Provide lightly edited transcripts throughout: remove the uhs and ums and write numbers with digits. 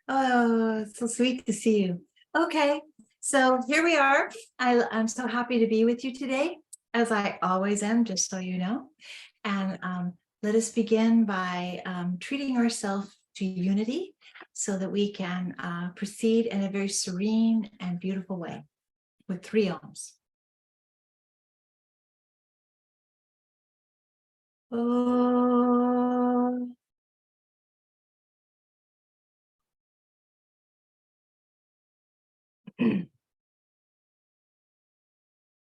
Oh, it's so sweet to see you. Okay, so here we are. I'm so happy to be with you today, as I always am, just so you know. And let us begin by treating ourselves to unity so that we can proceed in a very serene and beautiful way with 3 ohms. Oh.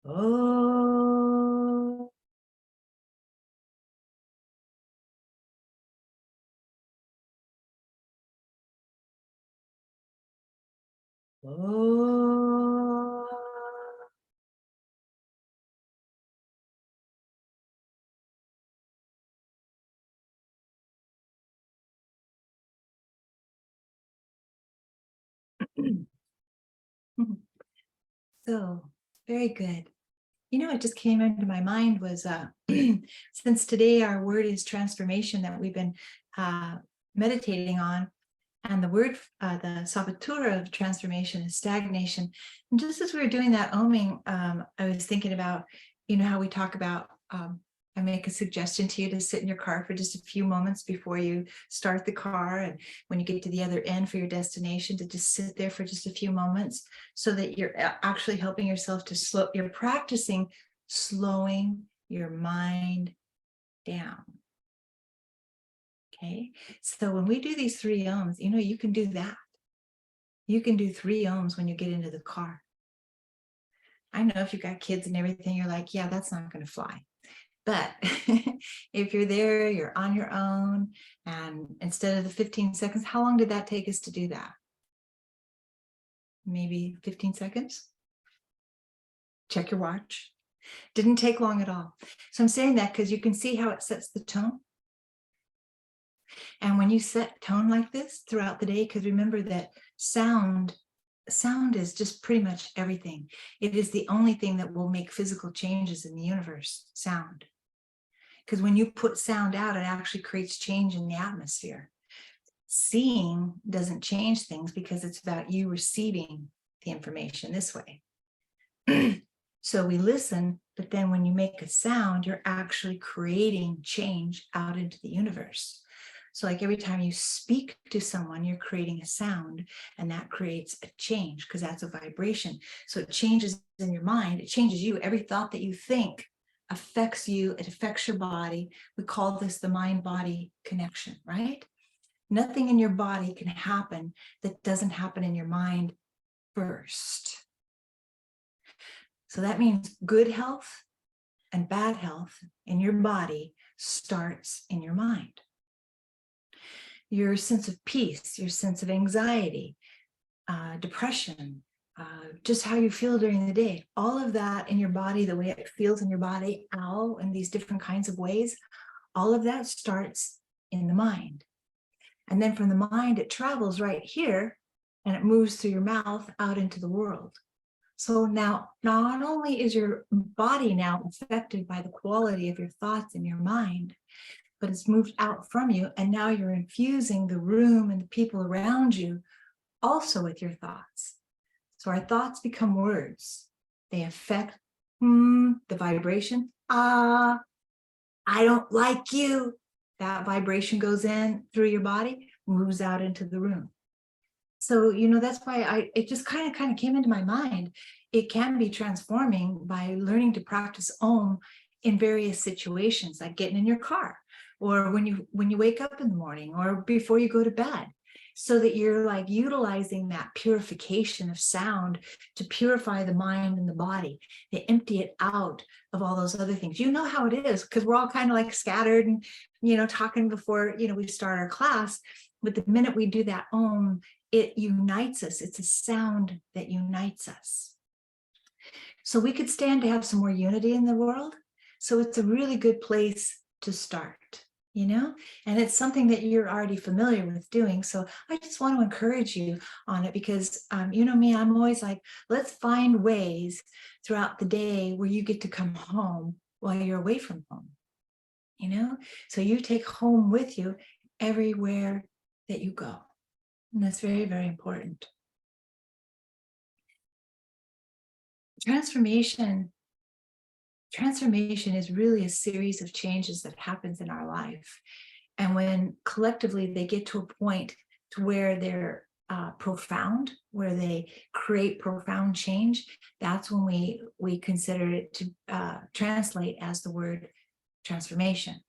Oh. Oh. So, very good. You know, it just came into my mind was since today our word is transformation that we've been meditating on, and the word, the sabotura of transformation is stagnation. And just as we were doing that oming, I was thinking about, how we talk about, I make a suggestion to you to sit in your car for just a few moments before you start the car. And when you get to the other end for your destination, to just sit there for just a few moments so that you're actually helping yourself to slow, you're practicing slowing your mind down. Okay, so when we do these 3 ohms, you can do that. You can do 3 ohms when you get into the car. I know if you've got kids and everything, you're like, yeah, that's not going to fly. But if you're there, you're on your own, and instead of the 15 seconds, how long did that take us to do that? Maybe 15 seconds? Check your watch. Didn't take long at all. So I'm saying that because you can see how it sets the tone. And when you set tone like this throughout the day, because remember that sound is just pretty much everything. It is the only thing that will make physical changes in the universe, sound. Because when you put sound out, it actually creates change in the atmosphere. Seeing doesn't change things because it's about you receiving the information this way. So we listen, but then when you make a sound, you're actually creating change out into the universe. So like every time you speak to someone, you're creating a sound, and that creates a change because that's a vibration. So it changes in your mind, it changes you. Every thought that you think affects you, it affects your body. We call this the mind-body connection, right? Nothing in your body can happen that doesn't happen in your mind first. So that means good health and bad health in your body starts in your mind. Your sense of peace, your sense of anxiety, depression, just how you feel during the day, all of that in your body, the way it feels in your body, in these different kinds of ways, all of that starts in the mind. And then from the mind, it travels right here and it moves through your mouth out into the world. So now, not only is your body now affected by the quality of your thoughts in your mind, but it's moved out from you, and now you're infusing the room and the people around you also with your thoughts. So our thoughts become words. They affect the vibration. I don't like you. That vibration goes in through your body, moves out into the room. So, that's why it just kind of came into my mind. It can be transforming by learning to practice Om in various situations, like getting in your car, or when you wake up in the morning, or before you go to bed, so that you're like utilizing that purification of sound to purify the mind and the body, to empty it out of all those other things. You know how it is, because we're all kind of like scattered and, talking before, we start our class. But the minute we do that Om, it unites us. It's a sound that unites us. So we could stand to have some more unity in the world. So it's a really good place to start, and it's something that you're already familiar with doing. So I just want to encourage you on it because, me, I'm always like, let's find ways throughout the day where you get to come home while you're away from home, so you take home with you everywhere that you go. And that's very, very important. Transformation is really a series of changes that happens in our life. And when collectively they get to a point to where they're profound, where they create profound change, that's when we consider it to translate as the word transformation.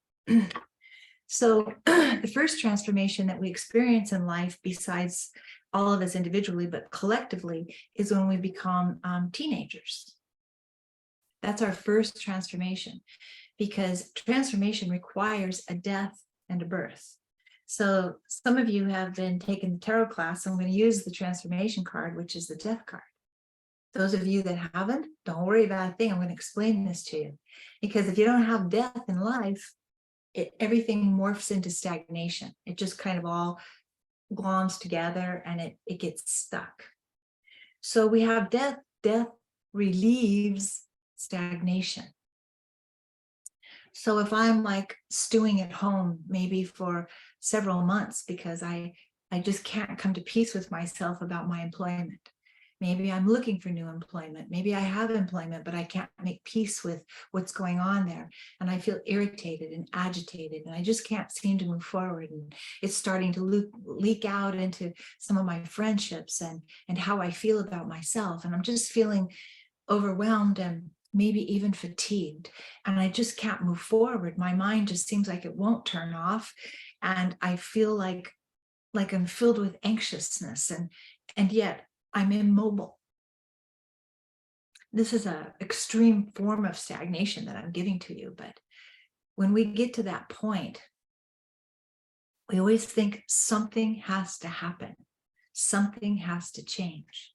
So the first transformation that we experience in life, besides all of us individually, but collectively, is when we become teenagers. That's our first transformation, because transformation requires a death and a birth. So some of you have been taking the tarot class. I'm going to use the transformation card, which is the death card. Those of you that haven't, don't worry about a thing. I'm going to explain this to you. Because if you don't have death in life, everything morphs into stagnation. It just kind of all gloms together and it gets stuck. So we have death. Death relieves stagnation. So if I'm like stewing at home, maybe for several months, because I just can't come to peace with myself about my employment. Maybe I'm looking for new employment. Maybe I have employment, but I can't make peace with what's going on there. And I feel irritated and agitated, and I just can't seem to move forward. And it's starting to leak out into some of my friendships and how I feel about myself. And I'm just feeling overwhelmed and maybe even fatigued. And I just can't move forward. My mind just seems like it won't turn off. And I feel like I'm filled with anxiousness, and yet I'm immobile. This is an extreme form of stagnation that I'm giving to you. But when we get to that point, we always think something has to happen. Something has to change.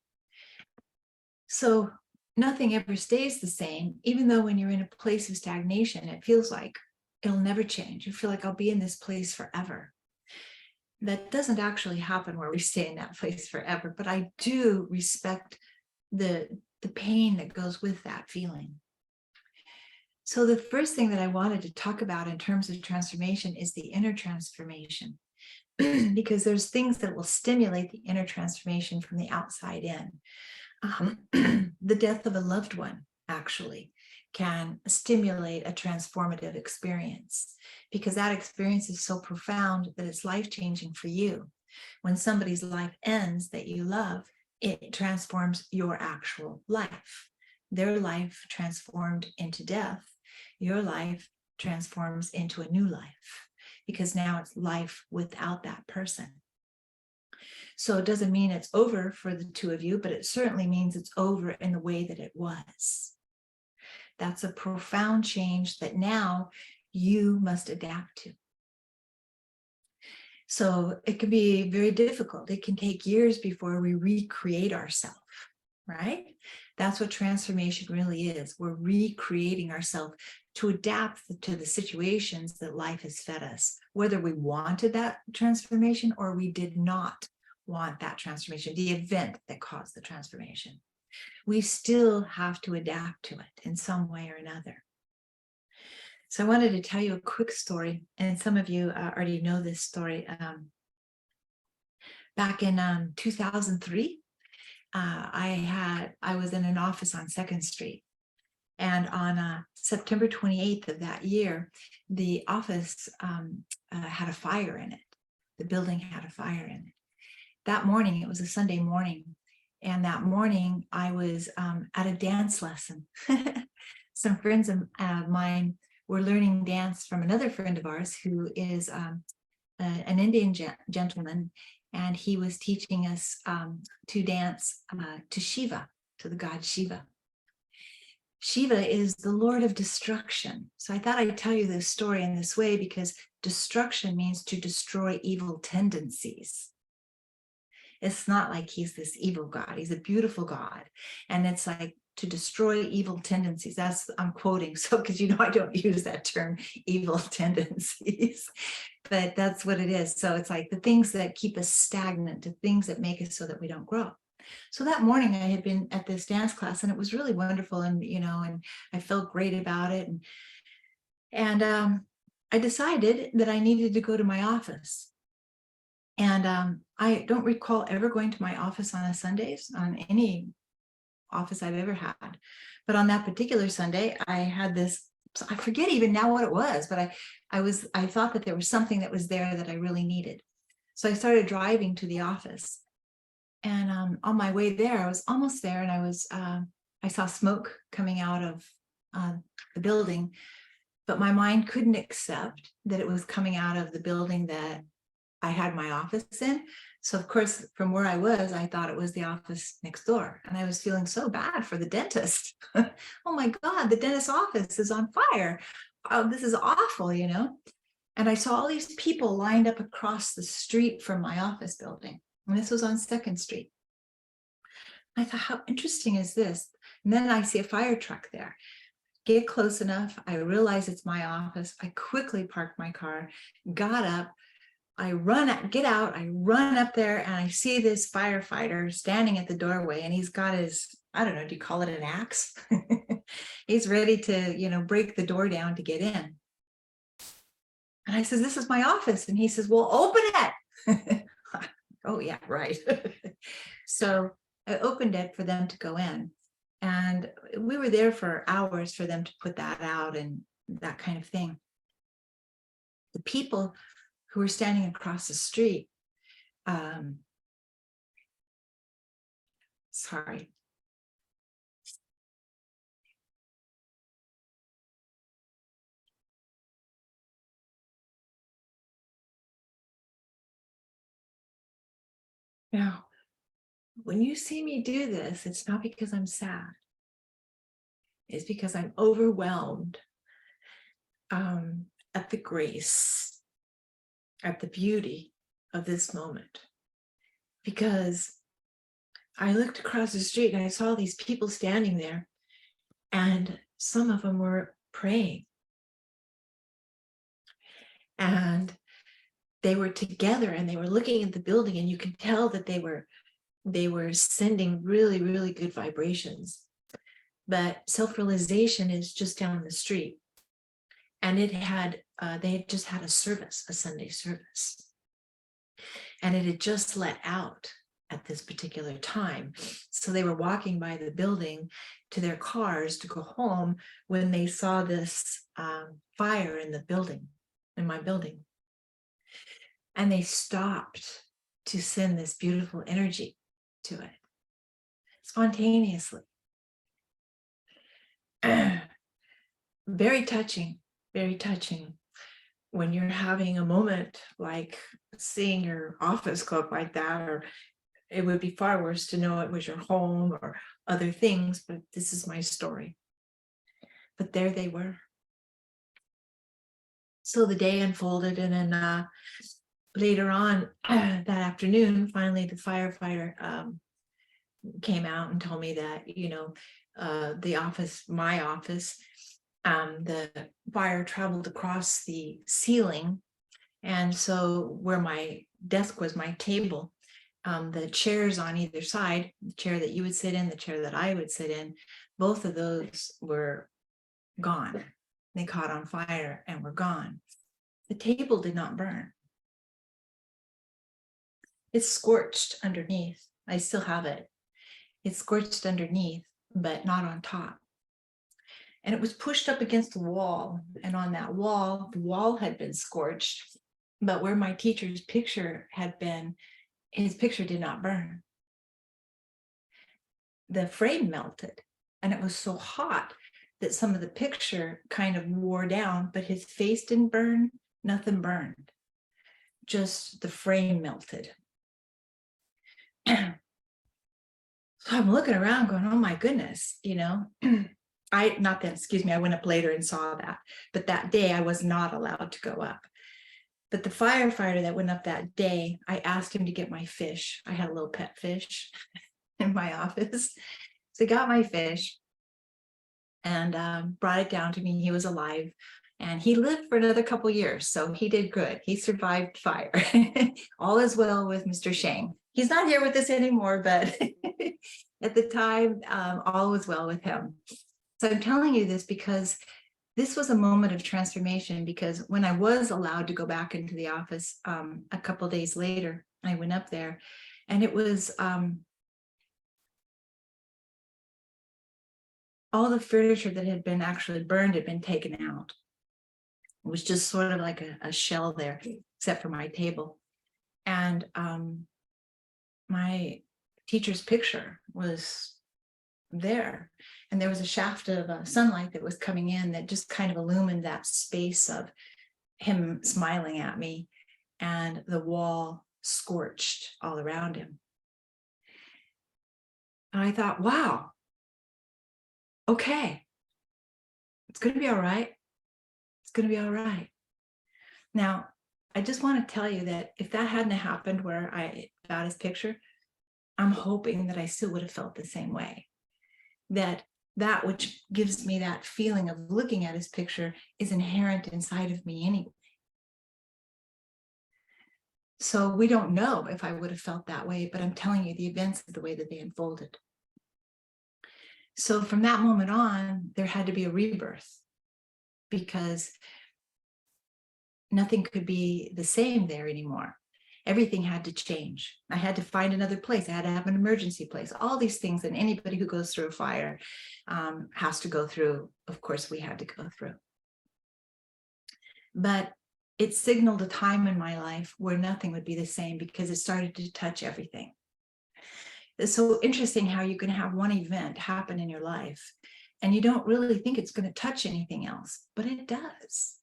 So nothing ever stays the same, even though when you're in a place of stagnation, it feels like it'll never change. You feel like I'll be in this place forever. That doesn't actually happen where we stay in that place forever, but I do respect the pain that goes with that feeling. So the first thing that I wanted to talk about in terms of transformation is the inner transformation, because there's things that will stimulate the inner transformation from the outside in. The death of a loved one actually can stimulate a transformative experience, because that experience is so profound that it's life-changing for you. When somebody's life ends that you love, it transforms your actual life. Their life transformed into death. Your life transforms into a new life, because now it's life without that person. So it doesn't mean it's over for the two of you, but it certainly means it's over in the way that it was. That's a profound change that now you must adapt to. So it can be very difficult. It can take years before we recreate ourselves, right? That's what transformation really is. We're recreating ourselves to adapt to the situations that life has fed us, whether we wanted that transformation or we did not want that transformation, the event that caused the transformation. We still have to adapt to it in some way or another. So I wanted to tell you a quick story, and some of you already know this story. Back in 2003, I was in an office on 2nd Street, and on September 28th of that year, the office had a fire in it. The building had a fire in it. That morning, it was a Sunday morning, and that morning I was at a dance lesson. Some friends of mine were learning dance from another friend of ours who is an Indian gentleman, and he was teaching us to dance to Shiva, to the god Shiva. Shiva is the Lord of destruction. So I thought I'd tell you this story in this way, because destruction means to destroy evil tendencies. It's not like he's this evil God. He's a beautiful God. And it's like to destroy evil tendencies. That's, I'm quoting, so because you know I don't use that term, evil tendencies, but that's what it is. So it's like the things that keep us stagnant, the things that make us so that we don't grow. So that morning I had been at this dance class, and it was really wonderful, and and I felt great about it. And I decided that I needed to go to my office. And I don't recall ever going to my office on a Sundays, on any office I've ever had. But on that particular Sunday, I had this, I forget even now what it was, but I thought that there was something that was there that I really needed. So I started driving to the office. And on my way there, I was almost there, and I saw smoke coming out of the building, but my mind couldn't accept that it was coming out of the building that I had my office in. So of course, from where I was, I thought it was the office next door. And I was feeling so bad for the dentist. Oh my God, the dentist's office is on fire. Oh, this is awful, you know? And I saw all these people lined up across the street from my office building. And this was on 2nd Street. I thought, how interesting is this? And then I see a fire truck there. Get close enough. I realize it's my office. I quickly parked my car, got up. I get out, I run up there, and I see this firefighter standing at the doorway, and he's got his, I don't know, do you call it an axe? He's ready to, you know, break the door down to get in. And I says, this is my office. And he says, well, open it. Oh yeah, right. So I opened it for them to go in. And we were there for hours for them to put that out and that kind of thing. The people who were standing across the street, sorry. Now, when you see me do this, it's not because I'm sad. It's because I'm overwhelmed at the grace, at the beauty of this moment. Because I looked across the street and I saw these people standing there, and some of them were praying. And they were together and they were looking at the building, and you could tell that they were sending really, really good vibrations. But self-realization is just down the street. And they had just had a service, a Sunday service. And it had just let out at this particular time. So they were walking by the building to their cars to go home when they saw this fire in the building, in my building. And they stopped to send this beautiful energy to it, spontaneously. Very touching, very touching. When you're having a moment like seeing your office look like that, or it would be far worse to know it was your home or other things, but this is my story. But there they were. So the day unfolded, and then later on that afternoon, finally the firefighter came out and told me that, you know, the office, my office, the fire traveled across the ceiling. And so where my desk was, my table, the chairs on either side, the chair that you would sit in, the chair that I would sit in, both of those were gone. They caught on fire and were gone. The table did not burn. It's scorched underneath. I still have it. It's scorched underneath, but not on top. And it was pushed up against the wall. And on that wall, the wall had been scorched, but where my teacher's picture had been, his picture did not burn. The frame melted, and it was so hot that some of the picture kind of wore down, but his face didn't burn, nothing burned. Just the frame melted. So I'm looking around going, oh my goodness, you know, I went up later and saw that, but that day I was not allowed to go up. But the firefighter that went up that day, I asked him to get my fish. I had a little pet fish in my office. So he got my fish and brought it down to me. He was alive and he lived for another couple years. So he did good. He survived fire. All is well with Mr. Shang. He's not here with us anymore, but at the time, all was well with him. So I'm telling you this because this was a moment of transformation, because when I was allowed to go back into the office a couple days later, I went up there, and it was all the furniture that had been actually burned had been taken out. It was just sort of like a shell there, except for my table. And my teacher's picture was there, and there was a shaft of sunlight that was coming in that just kind of illumined that space of him smiling at me, and the wall scorched all around him. And I thought, wow, okay, it's going to be all right. It's going to be all right. Now, I just want to tell you that if that hadn't happened where I got his picture, I'm hoping that I still would have felt the same way. That which gives me that feeling of looking at his picture is inherent inside of me anyway. So we don't know if I would have felt that way, but I'm telling you the events of the way that they unfolded. So from that moment on, there had to be a rebirth, because nothing could be the same there anymore. Everything had to change. I had to find another place. I had to have an emergency place. All these things that anybody who goes through a fire has to go through. Of course, we had to go through. But it signaled a time in my life where nothing would be the same, because it started to touch everything. It's so interesting how you can have one event happen in your life and you don't really think it's going to touch anything else, but it does.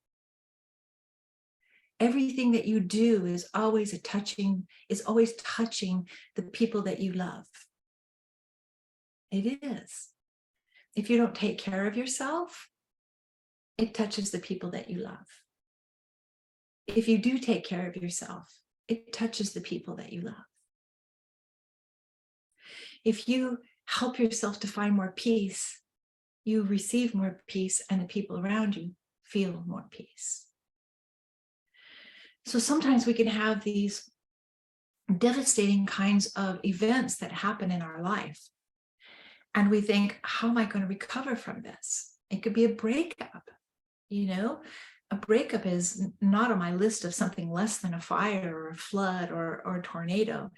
Everything that you do is always touching the people that you love. It is. If you don't take care of yourself, it touches the people that you love. If you do take care of yourself, it touches the people that you love. If you help yourself to find more peace, you receive more peace, and the people around you feel more peace. So sometimes we can have these devastating kinds of events that happen in our life, and we think, how am I going to recover from this? It could be a breakup. A breakup is not on my list of something less than a fire or a flood or a tornado,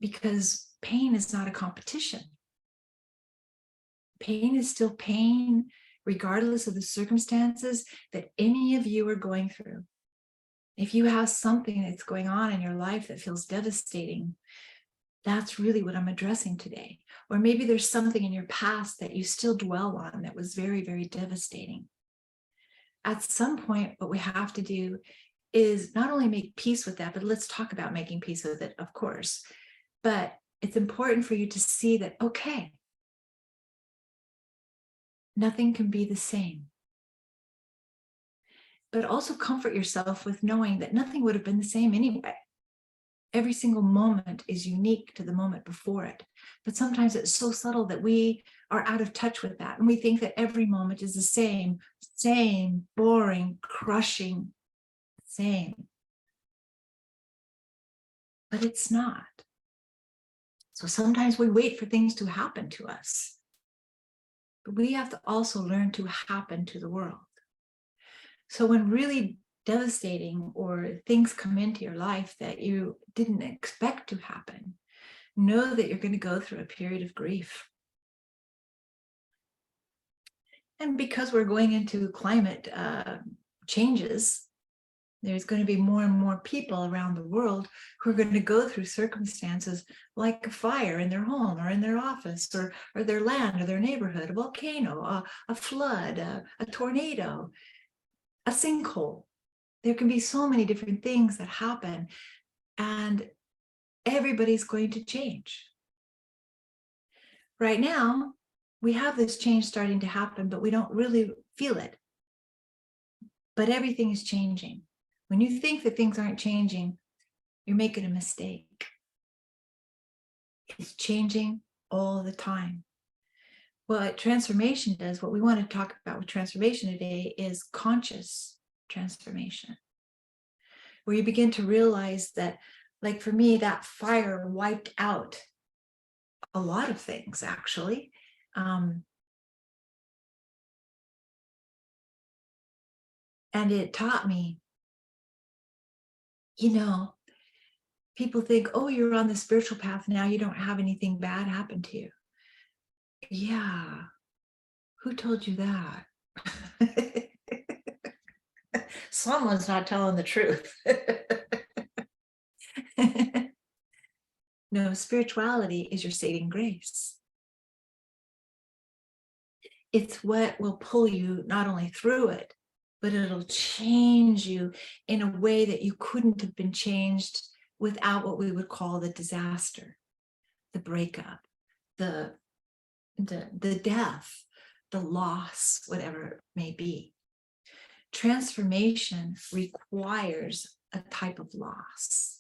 because pain is not a competition. Pain is still pain, regardless of the circumstances that any of you are going through. If you have something that's going on in your life that feels devastating, that's really what I'm addressing today. Or maybe there's something in your past that you still dwell on that was very, very devastating. At some point, what we have to do is not only make peace with that, but let's talk about making peace with it, of course. But it's important for you to see that, okay, nothing can be the same. But also comfort yourself with knowing that nothing would have been the same anyway. Every single moment is unique to the moment before it. But sometimes it's so subtle that we are out of touch with that. And we think that every moment is the same, boring, crushing, same. But it's not. So sometimes we wait for things to happen to us. But we have to also learn to happen to the world. So when really devastating or things come into your life that you didn't expect to happen, know that you're going to go through a period of grief. And because we're going into climate changes, there's going to be more and more people around the world who are going to go through circumstances like a fire in their home or in their office or their land or their neighborhood, a volcano, a flood, a tornado, a sinkhole. There can be so many different things that happen, and everybody's going to change. Right now, we have this change starting to happen, but we don't really feel it. But everything is changing. When you think that things aren't changing, you're making a mistake. It's changing all the time. What transformation does, what we want to talk about with transformation today, is conscious transformation, where you begin to realize that, like for me, that fire wiped out a lot of things, actually. And it taught me, you know, people think, oh, you're on the spiritual path now, you don't have anything bad happen to you. Yeah, who told you that? Someone's not telling the truth. No, spirituality is your saving grace. It's what will pull you not only through it, but it'll change you in a way that you couldn't have been changed without what we would call the disaster, the breakup, the death, the loss, whatever it may be. Transformation requires a type of loss.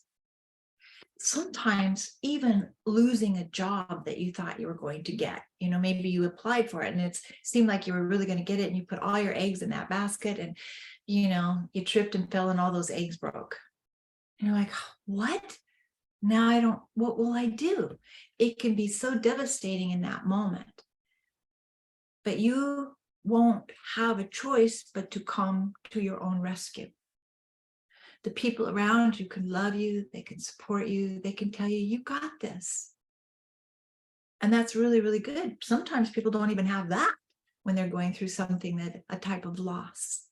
Sometimes even losing a job that you thought you were going to get, maybe you applied for it and it seemed like you were really going to get it, and you put all your eggs in that basket, and you tripped and fell and all those eggs broke. And you're like, what? Now what will I do? It can be so devastating in that moment. But you won't have a choice but to come to your own rescue. The people around you can love you, they can support you, they can tell you, you got this. And that's really, really good. Sometimes people don't even have that when they're going through something a type of loss.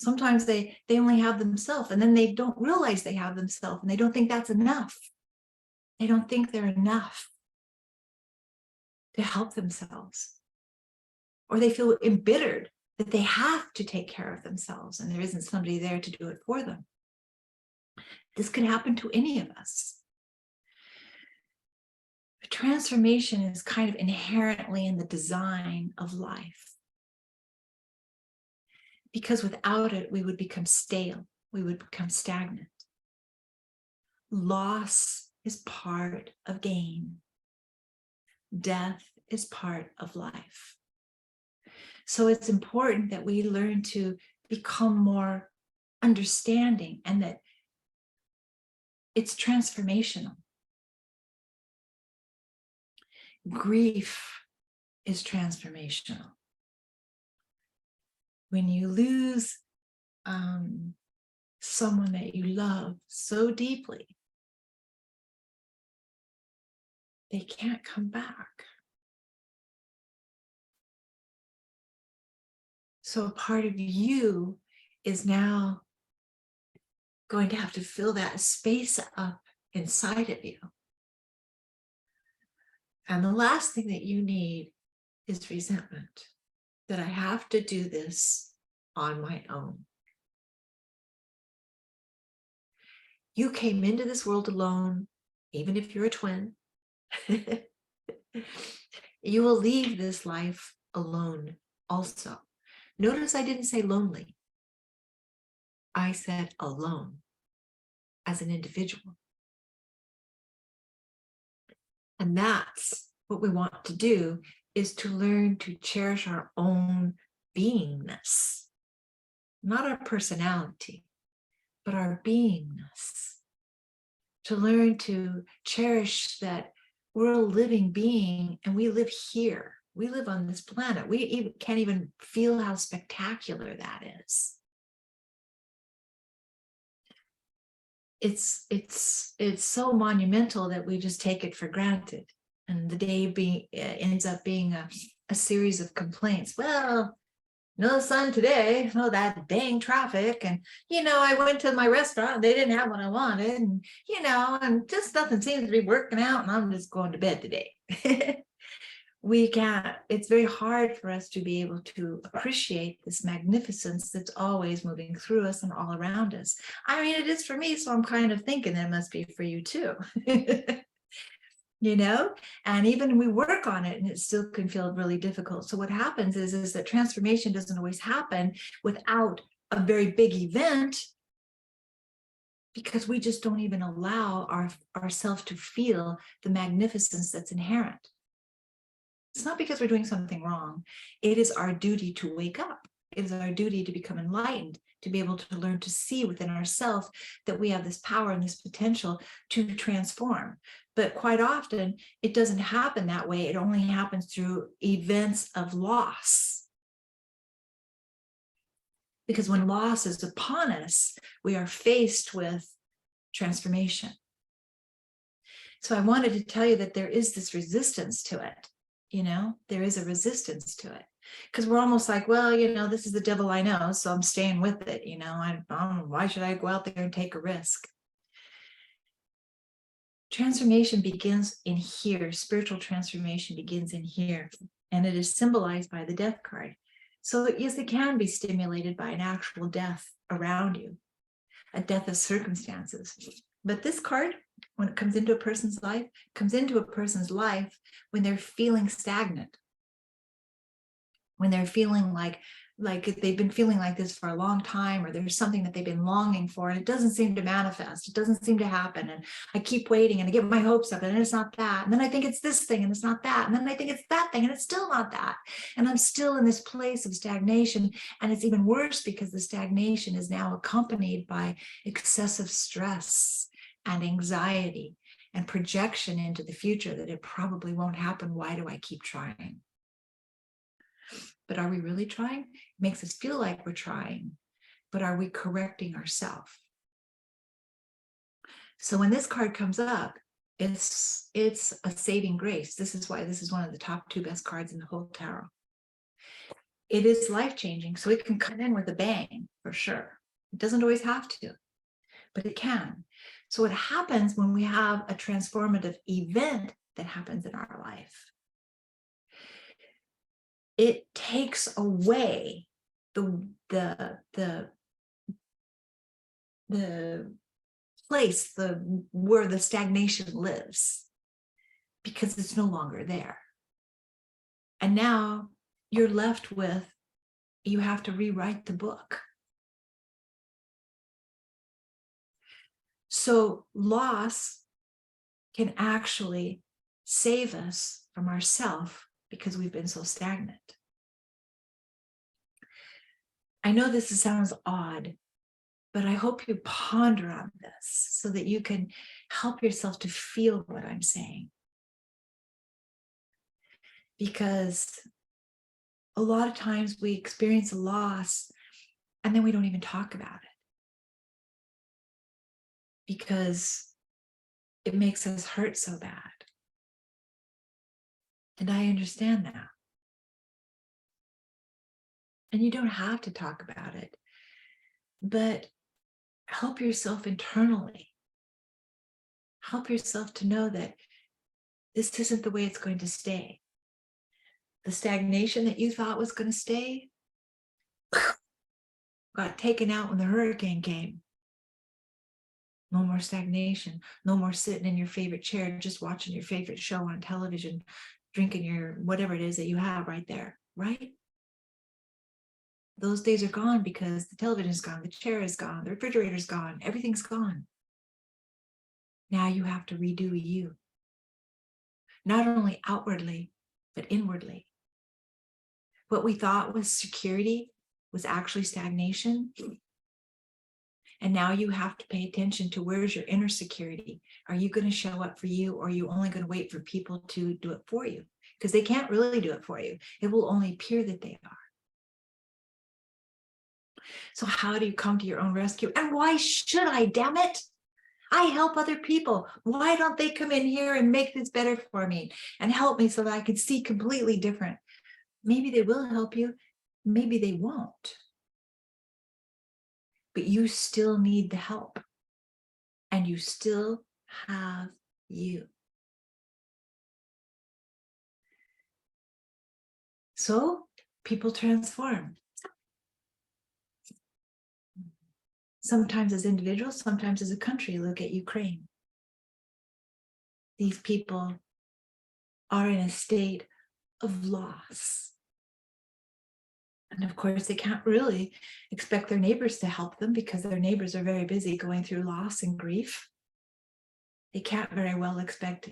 Sometimes they only have themselves, and then they don't realize they have themselves, and they don't think that's enough. They don't think they're enough to help themselves. Or they feel embittered that they have to take care of themselves and there isn't somebody there to do it for them. This can happen to any of us. But transformation is kind of inherently in the design of life. Because without it, we would become stale. We would become stagnant. Loss is part of gain. Death is part of life. So it's important that we learn to become more understanding, and that it's transformational. Grief is transformational. When you lose someone that you love so deeply, they can't come back. So a part of you is now going to have to fill that space up inside of you. And the last thing that you need is resentment, that I have to do this on my own. You came into this world alone, even if you're a twin. You will leave this life alone also. Notice I didn't say lonely. I said alone as an individual. And that's what we want to do, is to learn to cherish our own beingness, not our personality, but our beingness. To learn to cherish that we're a living being and we live here. We live on this planet. We can't even feel how spectacular that is. It's so monumental that we just take it for granted. And the day ends up being a series of complaints. Well, no sun today, no that dang traffic. And, I went to my restaurant, they didn't have what I wanted. And, and just nothing seems to be working out, and I'm just going to bed today. It's very hard for us to be able to appreciate this magnificence that's always moving through us and all around us. I mean, it is for me, so I'm kind of thinking it must be for you too. And even we work on it and it still can feel really difficult. So what happens is that transformation doesn't always happen without a very big event, because we just don't even allow ourselves to feel the magnificence that's inherent. It's not because we're doing something wrong. It is our duty to wake up. It is our duty to become enlightened, to be able to learn to see within ourselves that we have this power and this potential to transform. But quite often, it doesn't happen that way. It only happens through events of loss. Because when loss is upon us, we are faced with transformation. So I wanted to tell you that there is this resistance to it. There is a resistance to it, because we're almost like, well, this is the devil I know, so I'm staying with it. Why should I go out there and take a risk? Transformation begins in here. Spiritual transformation begins in here, and it is symbolized by the death card. So yes, it can be stimulated by an actual death around you, a death of circumstances. But this card, when it comes into a person's life, comes into a person's life when they're feeling stagnant, when they're feeling like they've been feeling like this for a long time, or there's something that they've been longing for and it doesn't seem to manifest, it doesn't seem to happen, and I keep waiting and I get my hopes up and it's not that, and then I think it's this thing and it's not that, and then I think it's that thing and it's still not that, and I'm still in this place of stagnation. And it's even worse because the stagnation is now accompanied by excessive stress and anxiety and projection into the future that it probably won't happen. Why do I keep trying? But are we really trying? It makes us feel like we're trying, but are we correcting ourselves? So when this card comes up, it's a saving grace. This is why this is one of the top 2 best cards in the whole tarot. It is life-changing, so it can come in with a bang for sure. It doesn't always have to, but it can. So what happens when we have a transformative event that happens in our life? It takes away the place where the stagnation lives, because it's no longer there. And now you're left with, you have to rewrite the book. So loss can actually save us from ourselves, because we've been so stagnant. I know this sounds odd, but I hope you ponder on this so that you can help yourself to feel what I'm saying. Because a lot of times we experience a loss and then we don't even talk about it, because it makes us hurt so bad. And I understand that. And you don't have to talk about it, but help yourself internally. Help yourself to know that this isn't the way it's going to stay. The stagnation that you thought was going to stay got taken out when the hurricane came. No more stagnation. No more sitting in your favorite chair, just watching your favorite show on television, drinking your whatever it is that you have right there, right? Those days are gone, because the television is gone, the chair is gone, the refrigerator's gone, everything's gone. Now you have to redo you. Not only outwardly, but inwardly. What we thought was security was actually stagnation. And now you have to pay attention to, where's your inner security? Are you going to show up for you, or are you only going to wait for people to do it for you? Because they can't really do it for you. It will only appear that they are. So how do you come to your own rescue? And why should I, damn it? I help other people. Why don't they come in here and make this better for me and help me so that I can see completely different? Maybe they will help you. Maybe they won't. But you still need the help. And you still have you. So people transform. Sometimes as individuals, sometimes as a country. Look at Ukraine. These people are in a state of loss. And of course, they can't really expect their neighbors to help them, because their neighbors are very busy going through loss and grief. They can't very well expect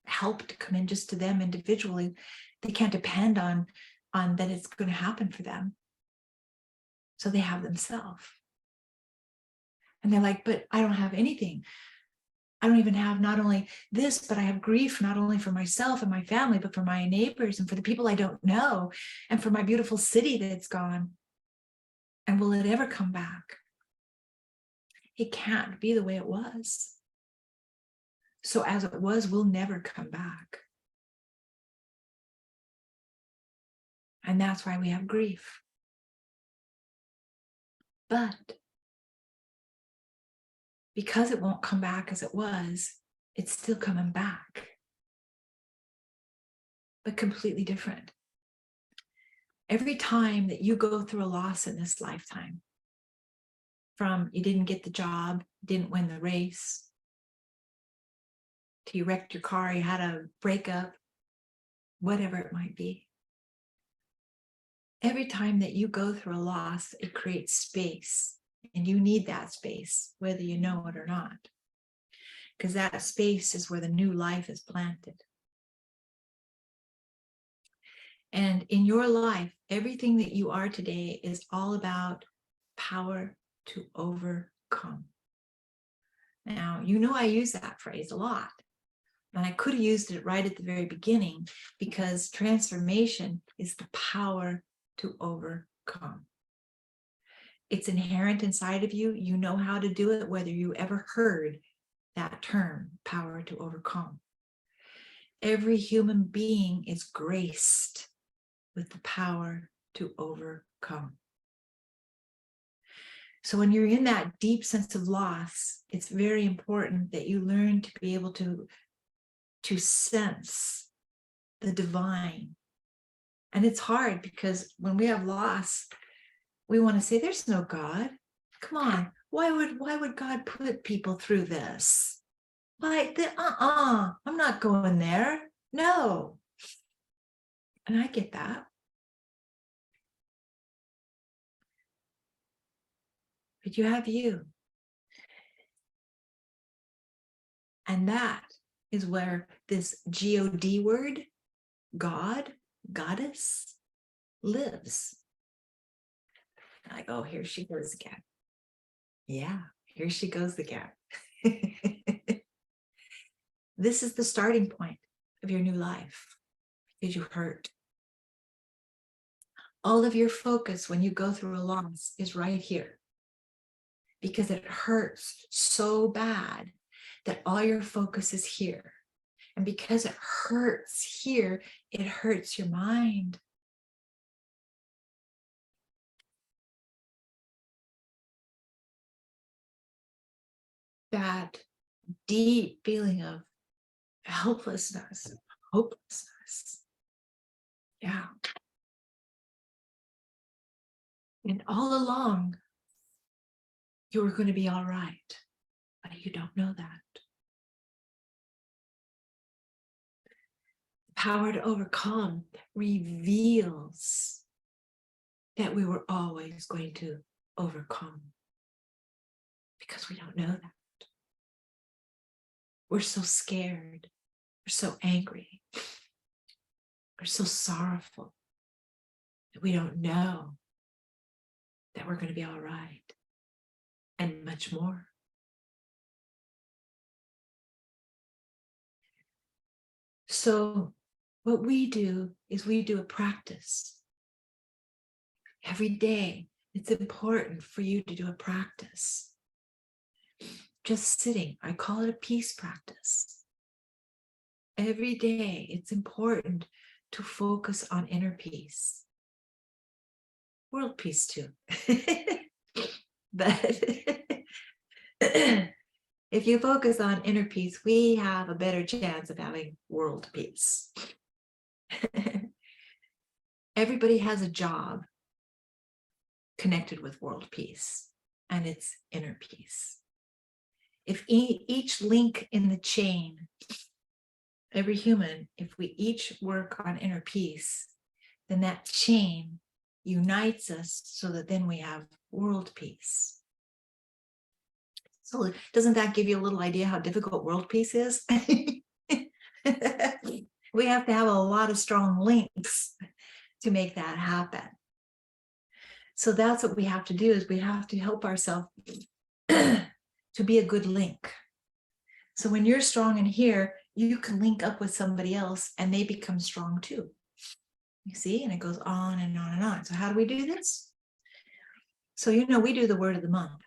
help to come in just to them individually. They can't depend on that it's going to happen for them. So they have themselves. And they're like, but I don't have anything. I don't even have not only this, but I have grief not only for myself and my family, but for my neighbors and for the people I don't know, and for my beautiful city that's gone. And will it ever come back? It can't be the way it was. So as it was, will never come back. And that's why we have grief. But because it won't come back as it was, it's still coming back, but completely different. Every time that you go through a loss in this lifetime, from you didn't get the job, didn't win the race, to you wrecked your car, you had a breakup, whatever it might be. Every time that you go through a loss, it creates space, and you need that space, whether you know it or not, because that space is where the new life is planted. And in your life, everything that you are today is all about power to overcome. Now, you know I use that phrase a lot, and I could have used it right at the very beginning, because transformation is the power to overcome. It's inherent inside of you. You know how to do it, whether you ever heard that term, power to overcome. Every human being is graced with the power to overcome. So when you're in that deep sense of loss, it's very important that you learn to be able to sense the divine. And it's hard, because when we have loss, we want to say, there's no God. Come on. Why would God put people through this? I'm not going there. No. And I get that. But you have you. And that is where this God word, God, goddess, lives. Like, oh, here she goes again. Yeah, here she goes again. This is the starting point of your new life, because you hurt. All of your focus when you go through a loss is right here, because it hurts so bad that all your focus is here. And because it hurts here, it hurts your mind. That deep feeling of helplessness, hopelessness. Yeah. And all along, you were going to be all right, but you don't know that. The power to overcome reveals that we were always going to overcome, because we don't know that. We're so scared. We're so angry. We're so sorrowful that we don't know that we're going to be all right, and much more. So what we do is we do a practice. Every day, it's important for you to do a practice. Just sitting, I call it a peace practice. Every day, it's important to focus on inner peace. World peace too. But if you focus on inner peace, we have a better chance of having world peace. Everybody has a job connected with world peace, and it's inner peace. If each link in the chain, every human, if we each work on inner peace, then that chain unites us so that then we have world peace. So doesn't that give you a little idea how difficult world peace is? We have to have a lot of strong links to make that happen. So that's what we have to do, is we have to help ourselves to be a good link. So when you're strong in here, you can link up with somebody else and they become strong too. You see, and it goes on and on and on. So how do we do this? So, we do the word of the month.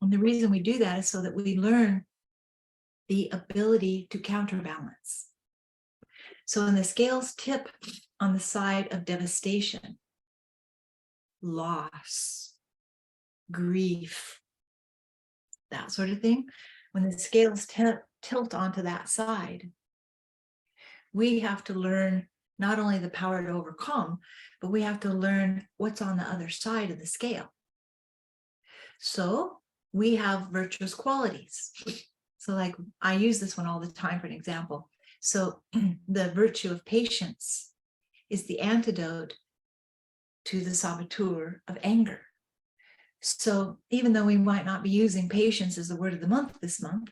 And the reason we do that is so that we learn the ability to counterbalance. So when the scales tip on the side of devastation, loss, grief, that sort of thing, when the scales tilt onto that side, we have to learn not only the power to overcome, but we have to learn what's on the other side of the scale. So we have virtuous qualities. So like I use this one all the time for an example. So the virtue of patience is the antidote to the saboteur of anger. So even though we might not be using patience as the word of the month this month,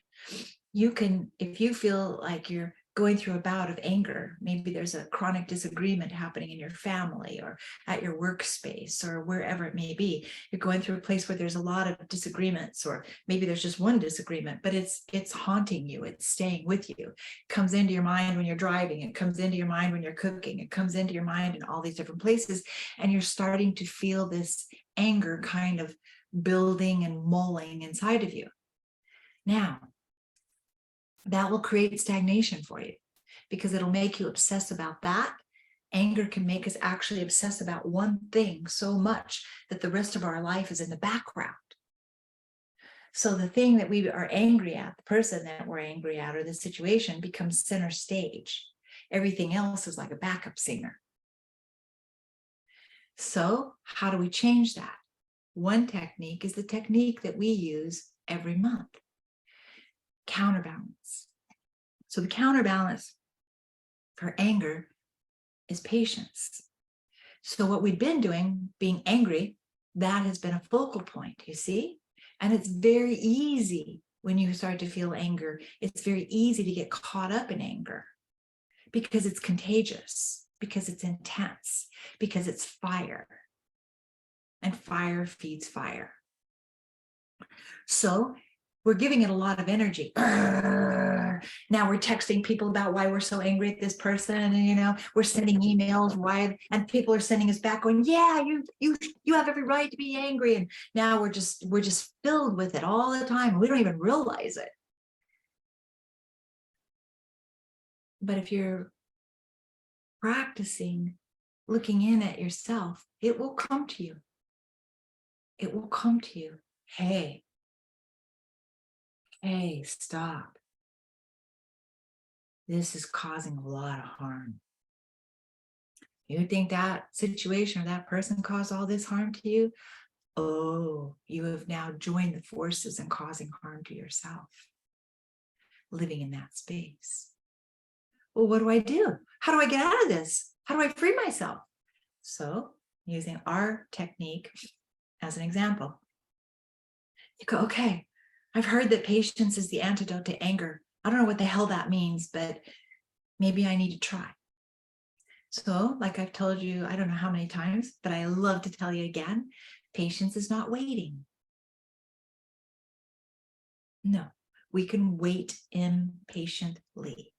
you can, if you feel like you're going through a bout of anger, maybe there's a chronic disagreement happening in your family or at your workspace or wherever it may be, you're going through a place where there's a lot of disagreements, or maybe there's just one disagreement, but it's haunting you, it's staying with you. It comes into your mind when you're driving, it comes into your mind when you're cooking, it comes into your mind in all these different places, and you're starting to feel this anger kind of building and mulling inside of you. Now, that will create stagnation for you because it'll make you obsess about that. Anger can make us actually obsess about one thing so much that the rest of our life is in the background. So the thing that we are angry at, the person that we're angry at, or the situation becomes center stage. Everything else is like a backup singer. So how do we change that? One technique is the technique that we use every month. Counterbalance. So the counterbalance for anger is patience. So what we've been doing, being angry, that has been a focal point, you see? And it's very easy when you start to feel anger. It's very easy to get caught up in anger because it's contagious, because it's intense, because it's fire. And fire feeds fire. So we're giving it a lot of energy. Now we're texting people about why we're so angry at this person, and we're sending emails why, and people are sending us back going, yeah, you have every right to be angry. And now we're just filled with it all the time. We don't even realize it. But if you're practicing looking in at yourself, it will come to you. It will come to you. Hey, stop. This is causing a lot of harm. You think that situation or that person caused all this harm to you? Oh, you have now joined the forces in causing harm to yourself, living in that space. Well, what do I do? How do I get out of this? How do I free myself? So, using our technique as an example, you go, okay, I've heard that patience is the antidote to anger. I don't know what the hell that means, but maybe I need to try. So, like I've told you, I don't know how many times, but I love to tell you again, patience is not waiting. No, we can wait impatiently.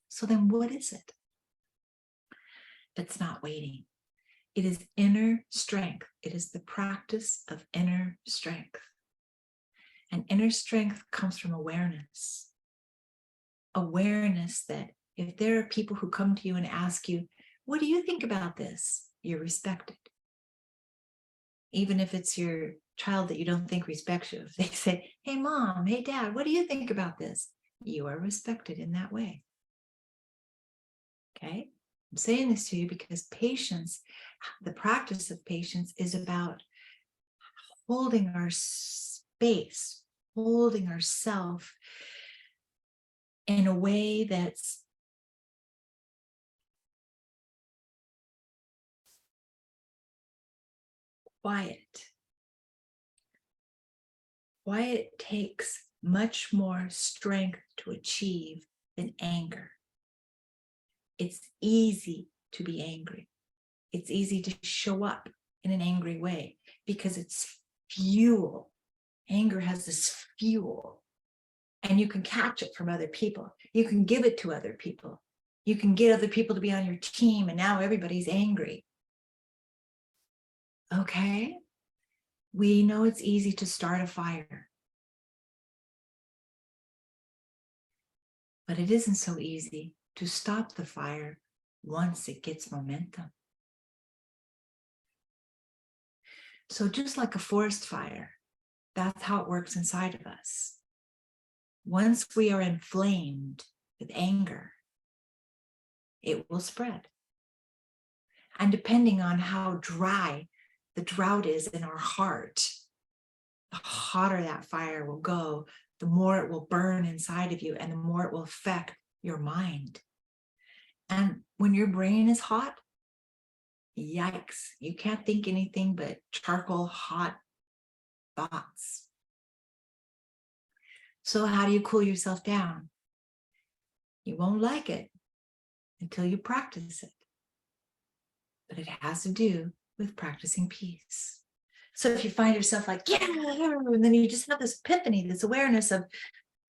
So then what is it? It's not waiting. It is inner strength. It is the practice of inner strength. And inner strength comes from awareness. Awareness that if there are people who come to you and ask you, what do you think about this? You're respected. Even if it's your child that you don't think respects you, if they say, hey, mom, hey, dad, what do you think about this? You are respected in that way. Okay? I'm saying this to you because patience, the practice of patience, is about holding our space, holding ourself in a way that's quiet. Quiet takes much more strength to achieve than anger. It's easy to be angry. It's easy to show up in an angry way because it's fuel. Anger has this fuel, and you can catch it from other people. You can give it to other people. You can get other people to be on your team, and now everybody's angry. Okay? We know it's easy to start a fire, but it isn't so easy to stop the fire once it gets momentum. So just like a forest fire, that's how it works inside of us. Once we are inflamed with anger, it will spread. And depending on how dry the drought is in our heart, the hotter that fire will go, the more it will burn inside of you and the more it will affect your mind. And when your brain is hot, yikes, you can't think anything but charcoal hot thoughts. So how do you cool yourself down? You won't like it until you practice it. But it has to do with practicing peace. So if you find yourself like, yeah, and then you just have this epiphany, this awareness of,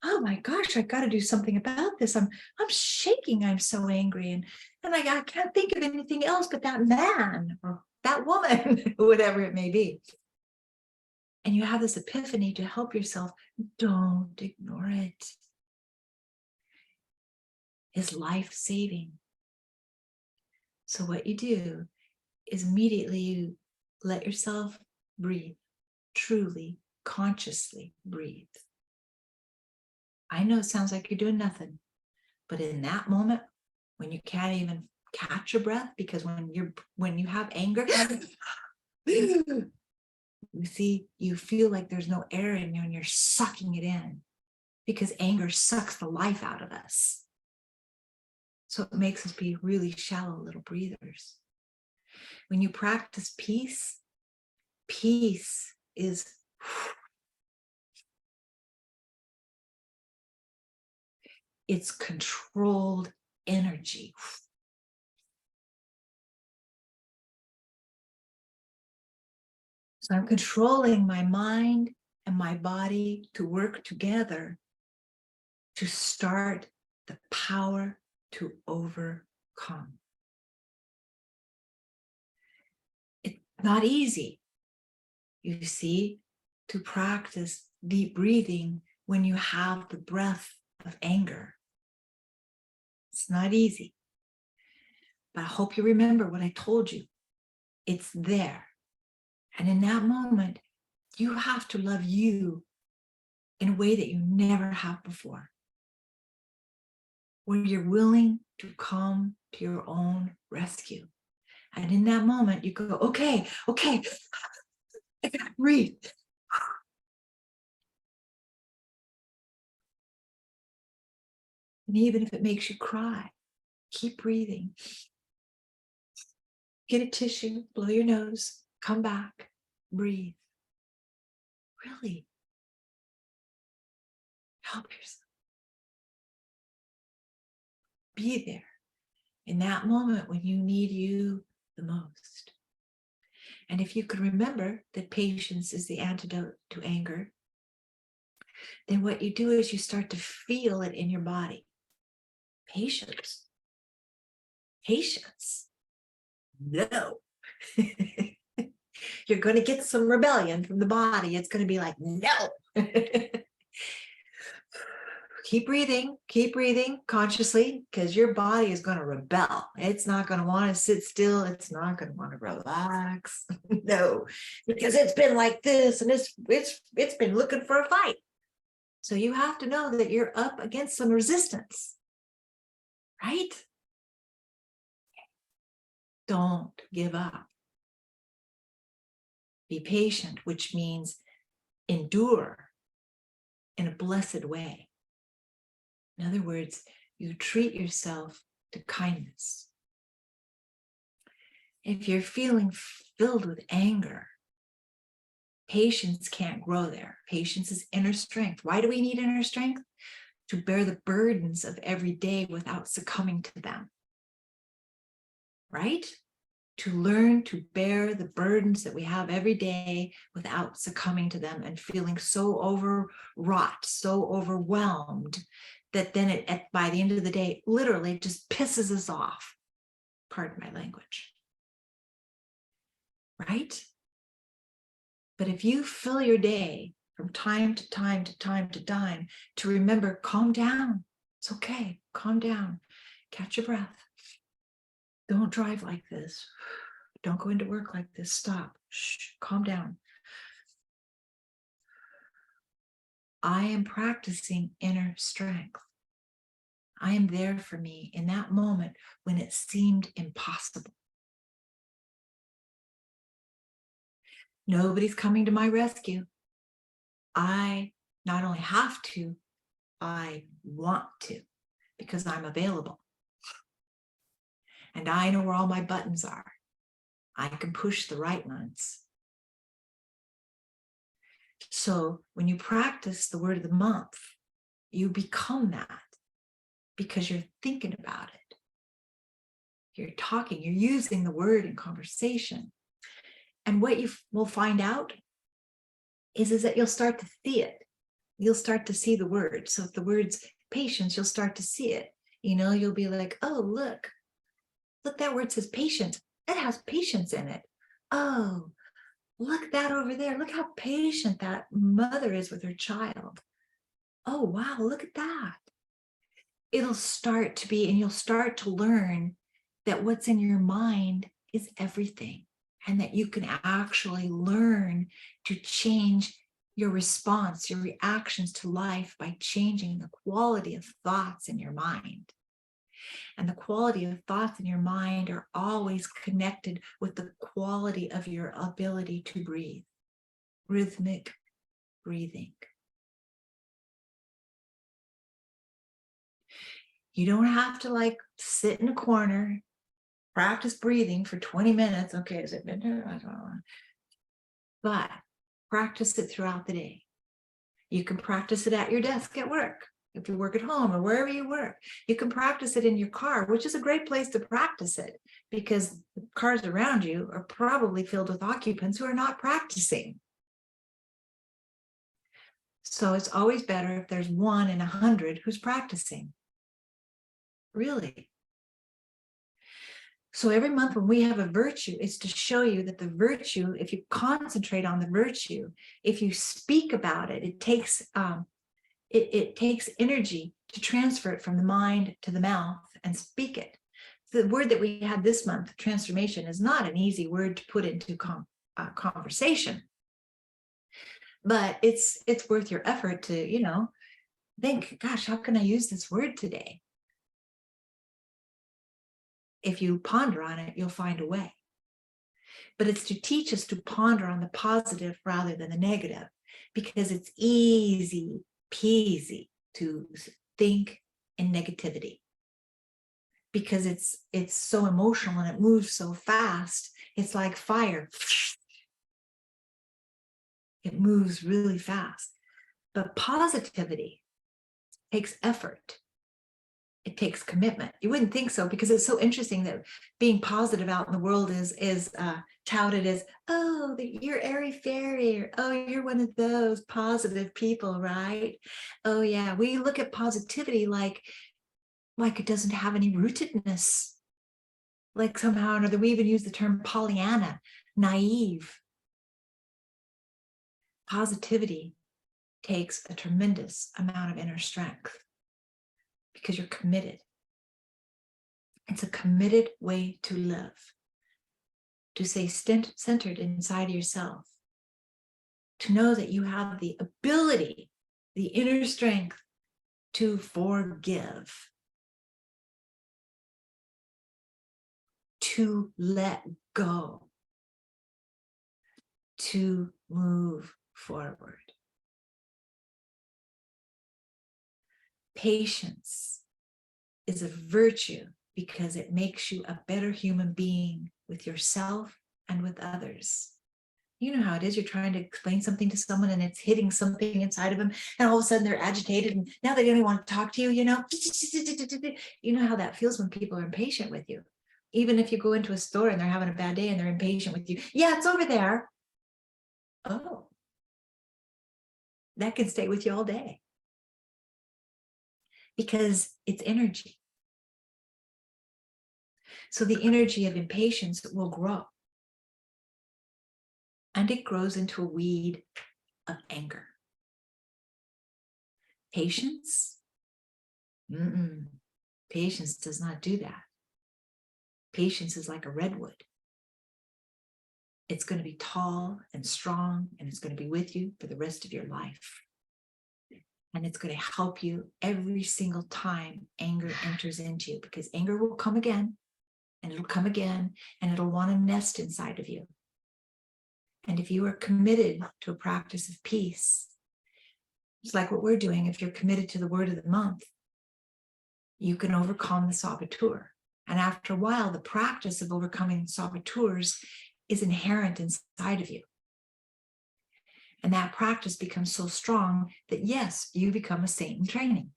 oh my gosh, I've got to do something about this. I'm shaking. I'm so angry. And I can't think of anything else but that man or that woman, whatever it may be. And you have this epiphany to help yourself. Don't ignore it. It's life-saving. So what you do is immediately you let yourself breathe, truly, consciously breathe. I know it sounds like you're doing nothing, but in that moment, when you can't even catch your breath, because when you have anger, you see, you feel like there's no air in you and you're sucking it in because anger sucks the life out of us. So it makes us be really shallow little breathers. When you practice peace, peace is it's controlled energy. So I'm controlling my mind and my body to work together to start the power to overcome. It's not easy, you see, to practice deep breathing when you have the breath of anger. It's not easy. But I hope you remember what I told you. It's there. And in that moment, you have to love you in a way that you never have before. Where you're willing to come to your own rescue. And in that moment, you go, okay, I gotta breathe. And even if it makes you cry, keep breathing. Get a tissue, blow your nose, come back, breathe. Really help yourself. Be there in that moment when you need you the most. And if you can remember that patience is the antidote to anger, then what you do is you start to feel it in your body. Patience. Patience. No. You're going to get some rebellion from the body. It's going to be like, no. Keep breathing consciously, because your body is going to rebel. It's not going to want to sit still. It's not going to want to relax. No, because it's been like this and it's been looking for a fight. So you have to know that you're up against some resistance, right? Don't give up. Be patient, which means endure in a blessed way. In other words, you treat yourself to kindness. If you're feeling filled with anger, patience can't grow there. Patience is inner strength. Why do we need inner strength? To bear the burdens of every day without succumbing to them. Right? To learn to bear the burdens that we have every day without succumbing to them and feeling so overwrought, so overwhelmed, that then by the end of the day, literally just pisses us off. Pardon my language. Right? But if you fill your day from time to time to time to time to remember, calm down. It's okay. Calm down. Catch your breath. Don't drive like this. Don't go into work like this. Stop. Shh. Calm down. I am practicing inner strength. I am there for me in that moment when it seemed impossible. Nobody's coming to my rescue. I not only have to, I want to, because I'm available. And I know where all my buttons are. I can push the right ones. So when you practice the word of the month, you become that because you're thinking about it. You're talking, you're using the word in conversation. And what you will find out is that you'll start to see it. You'll start to see the word. So if the word's patience, you'll start to see it. You know, you'll be like, oh, look, that word says patience. It has patience in it. Oh, look that over there. Look how patient that mother is with her child. Oh, wow, look at that. It'll start to be, and you'll start to learn that what's in your mind is everything, and that you can actually learn to change your response, your reactions to life by changing the quality of thoughts in your mind. And the quality of thoughts in your mind are always connected with the quality of your ability to breathe. Rhythmic breathing. You don't have to like sit in a corner, practice breathing for 20 minutes. Okay, is it midnight? I don't know. But practice it throughout the day. You can practice it at your desk at work. If you work at home or wherever you work, you can practice it in your car, which is a great place to practice it because the cars around you are probably filled with occupants who are not practicing. So it's always better if there's 1 in 100 who's practicing. Really. So every month when we have a virtue, it's to show you that the virtue, if you concentrate on the virtue, if you speak about it, it takes energy to transfer it from the mind to the mouth and speak it. The word that we had this month, transformation, is not an easy word to put into conversation, but it's worth your effort to, you know, think, gosh, how can I use this word today? If you ponder on it, you'll find a way. But it's to teach us to ponder on the positive rather than the negative, because it's easy peasy to think in negativity, because it's so emotional and it moves so fast. It's like fire. It moves really fast. But positivity takes effort. It takes commitment. You wouldn't think so, because it's so interesting that being positive out in the world is touted as, oh, you're airy-fairy, or oh, you're one of those positive people, right? Oh yeah, we look at positivity like it doesn't have any rootedness. Like somehow or another, we even use the term Pollyanna, naive. Positivity takes a tremendous amount of inner strength because you're committed. It's a committed way to live, to stay centered inside yourself, to know that you have the ability, the inner strength to forgive, to let go, to move forward. Patience is a virtue because it makes you a better human being with yourself and with others. You know how it is. You're trying to explain something to someone and it's hitting something inside of them, and all of a sudden they're agitated and now they don't even want to talk to you, you know? You know how that feels when people are impatient with you. Even if you go into a store and they're having a bad day and they're impatient with you. Yeah, it's over there. Oh, that can stay with you all day because it's energy. So the energy of impatience will grow. and it grows into a weed of anger. Patience? Patience does not do that. Patience is like a redwood. It's going to be tall and strong, and it's going to be with you for the rest of your life. And it's going to help you every single time anger enters into you, because anger will come again, and it'll come again, and it'll want to nest inside of you. And if you are committed to a practice of peace, it's like what we're doing. If you're committed to the word of the month, you can overcome the saboteur. And after a while, the practice of overcoming saboteurs is inherent inside of you. And that practice becomes so strong that, yes, you become a saint in training,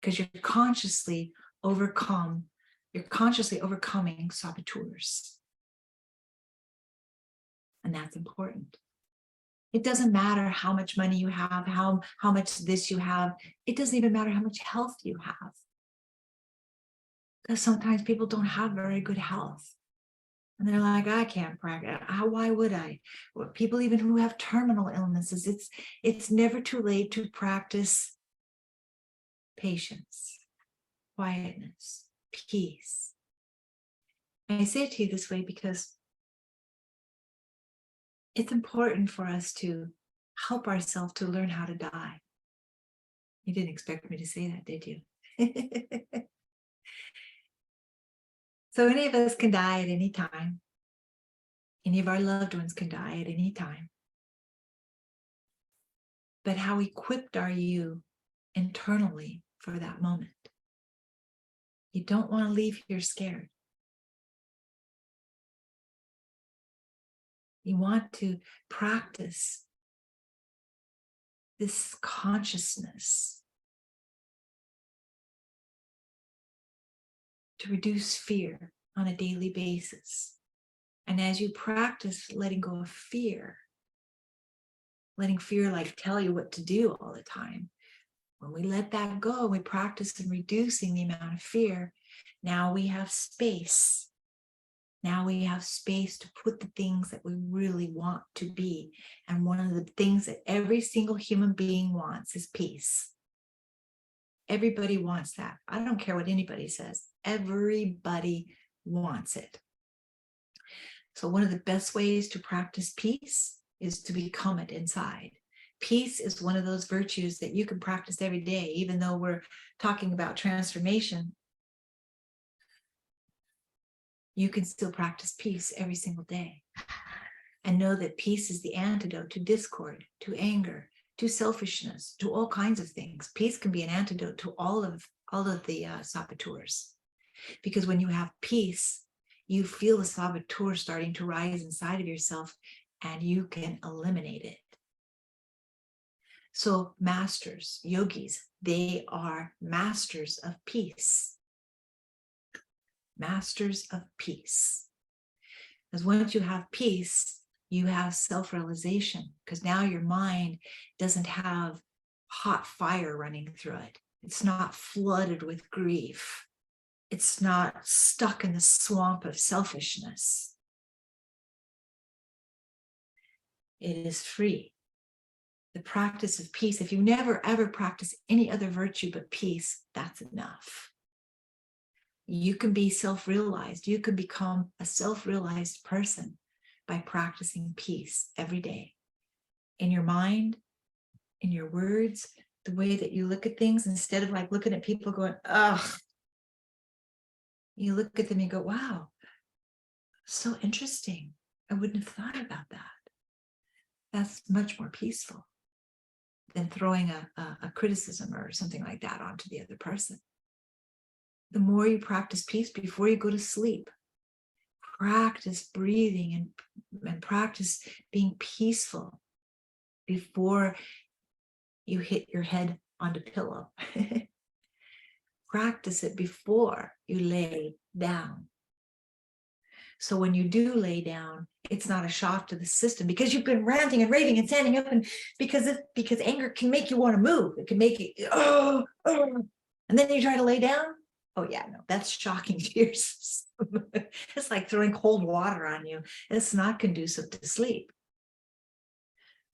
because you're consciously overcoming saboteurs. And that's important. It doesn't matter how much money you have, how much this you have. It doesn't even matter how much health you have. Because sometimes people don't have very good health. And they're like, I can't practice. Why would I? Well, people even who have terminal illnesses, it's never too late to practice patience, quietness, peace. And I say it to you this way because it's important for us to help ourselves to learn how to die. You didn't expect me to say that, did you? So any of us can die at any time. Any of our loved ones can die at any time. But how equipped are you internally for that moment? You don't want to leave here scared. You want to practice this consciousness to reduce fear on a daily basis. And as you practice letting go of fear, letting fear like tell you what to do all the time, when we let that go, we practice in reducing the amount of fear. Now we have space. Now we have space to put the things that we really want to be. And one of the things that every single human being wants is peace. Everybody wants that. I don't care what anybody says. Everybody wants it. So one of the best ways to practice peace is to become it inside. Peace is one of those virtues that you can practice every day, even though we're talking about transformation. You can still practice peace every single day and know that peace is the antidote to discord, to anger, to selfishness, to all kinds of things. Peace can be an antidote to all of the saboteurs, because when you have peace, you feel the saboteur starting to rise inside of yourself, and you can eliminate it. So masters, yogis, they are masters of peace. Masters of peace. Because once you have peace, you have self-realization, because now your mind doesn't have hot fire running through it. It's not flooded with grief. It's not stuck in the swamp of selfishness. It is free. The practice of peace, if you never ever practice any other virtue but peace, that's enough. You can be self-realized. You can become a self-realized person by practicing peace every day. In your mind, in your words, the way that you look at things, instead of like looking at people going, ugh, you look at them and go, wow, so interesting. I wouldn't have thought about that. That's much more peaceful than throwing a criticism or something like that onto the other person. The more you practice peace before you go to sleep, practice breathing and practice being peaceful before you hit your head on the pillow. Practice it before you lay down. So when you do lay down, it's not a shock to the system, because you've been ranting and raving and standing up, and because anger can make you want to move. It can make you, and then you try to lay down. Oh yeah, no, that's shocking to your system. It's like throwing cold water on you. It's not conducive to sleep.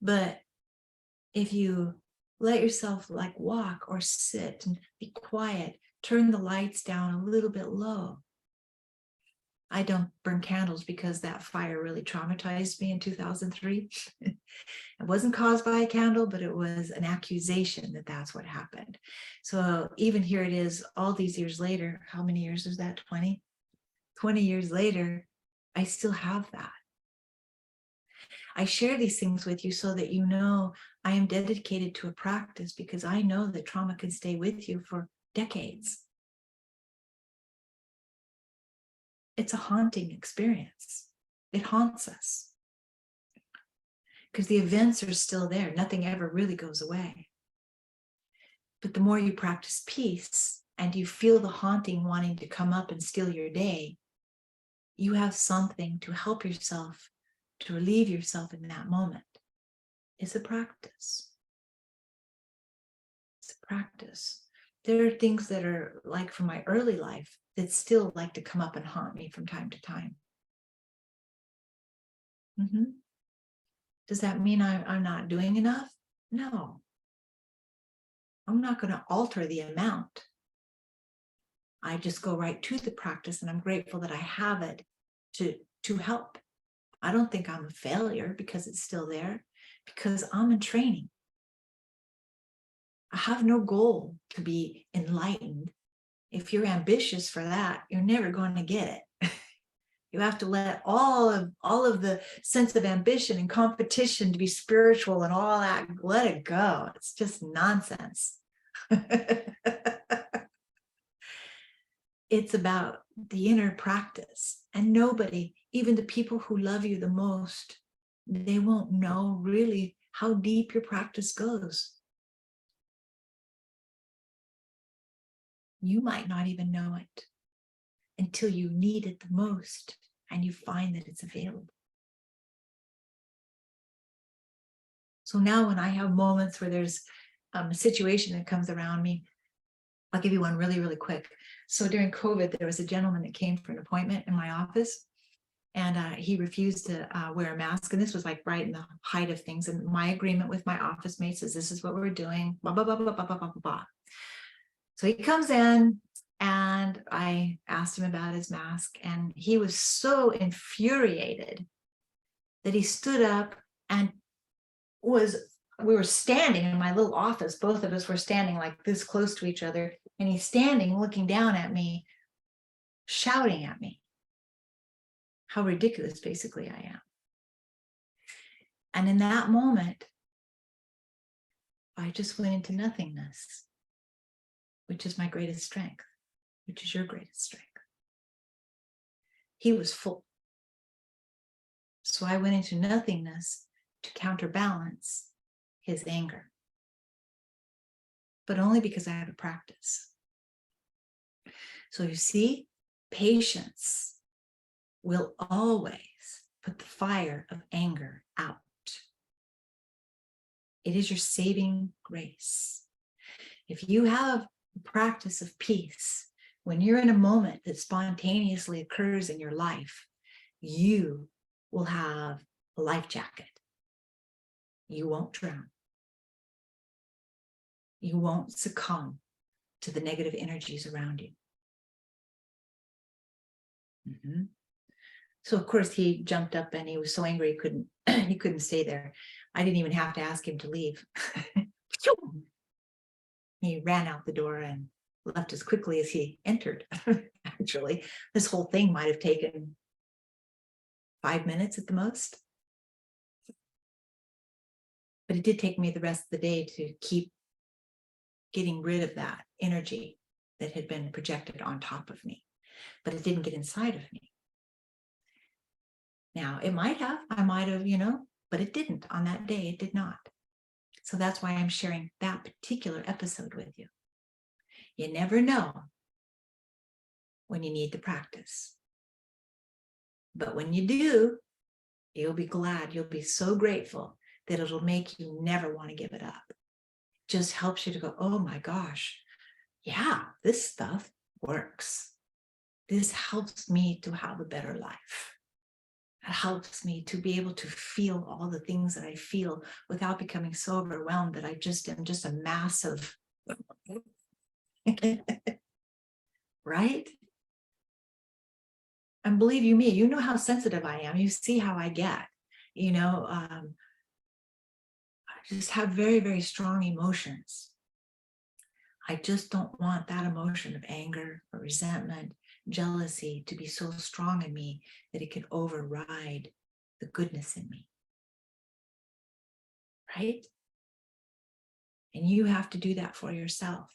But if you let yourself like walk or sit and be quiet, turn the lights down a little bit low. I don't burn candles because that fire really traumatized me in 2003. It wasn't caused by a candle, but it was an accusation that that's what happened. So even here it is all these years later. How many years is that? 20? 20 years later, I still have that. I share these things with you so that you know I am dedicated to a practice, because I know that trauma can stay with you for decades. It's a haunting experience. It haunts us because the events are still there. Nothing ever really goes away. But the more you practice peace and you feel the haunting wanting to come up and steal your day, you have something to help yourself, to relieve yourself in that moment. It's a practice. It's a practice. There are things that are like from my early life that still like to come up and haunt me from time to time. Does that mean I'm not doing enough? No. I'm not going to alter the amount. I just go right to the practice, and I'm grateful that I have it to help. I don't think I'm a failure because it's still there, because I'm in training. I have no goal to be enlightened. If you're ambitious for that, you're never going to get it. You have to let all of the sense of ambition and competition to be spiritual and all that, let it go. It's just nonsense. It's about the inner practice. And nobody, even the people who love you the most, they won't know really how deep your practice goes. You might not even know it until you need it the most and you find that it's available. So now when I have moments where there's a situation that comes around me, I'll give you one really, really quick. So during COVID, there was a gentleman that came for an appointment in my office, and he refused to wear a mask. And this was like right in the height of things. And my agreement with my office mate says, this is what we're doing, blah, blah, blah, blah, blah, blah, blah, blah. So he comes in, and I asked him about his mask, and he was so infuriated that he stood up and we were standing in my little office. Both of us were standing like this close to each other. And he's standing, looking down at me, shouting at me how ridiculous basically I am. And in that moment, I just went into nothingness, which is my greatest strength, which is your greatest strength. He was full. So I went into nothingness to counterbalance his anger, but only because I have a practice. So you see, patience will always put the fire of anger out. It is your saving grace. If you have a practice of peace, when you're in a moment that spontaneously occurs in your life, you will have a life jacket. You won't drown. You won't succumb to the negative energies around you. So of course he jumped up and he was so angry he couldn't stay there. I didn't even have to ask him to leave. He ran out the door and left as quickly as he entered. Actually, this whole thing might have taken 5 minutes at the most. But it did take me the rest of the day to keep getting rid of that energy that had been projected on top of me. But it didn't get inside of me. Now, it might have, I might have, but it didn't on that day. It did not. So that's why I'm sharing that particular episode with you. You never know when you need the practice. But when you do, you'll be glad, you'll be so grateful that it'll make you never want to give it up. It just helps you to go, oh my gosh, yeah, this stuff works. This helps me to have a better life. It helps me to be able to feel all the things that I feel without becoming so overwhelmed that I just am just a massive, right? And believe you me, you know how sensitive I am. You see how I get, I just have very, very strong emotions. I just don't want that emotion of anger or resentment, jealousy to be so strong in me that it can override the goodness in me. Right? And you have to do that for yourself.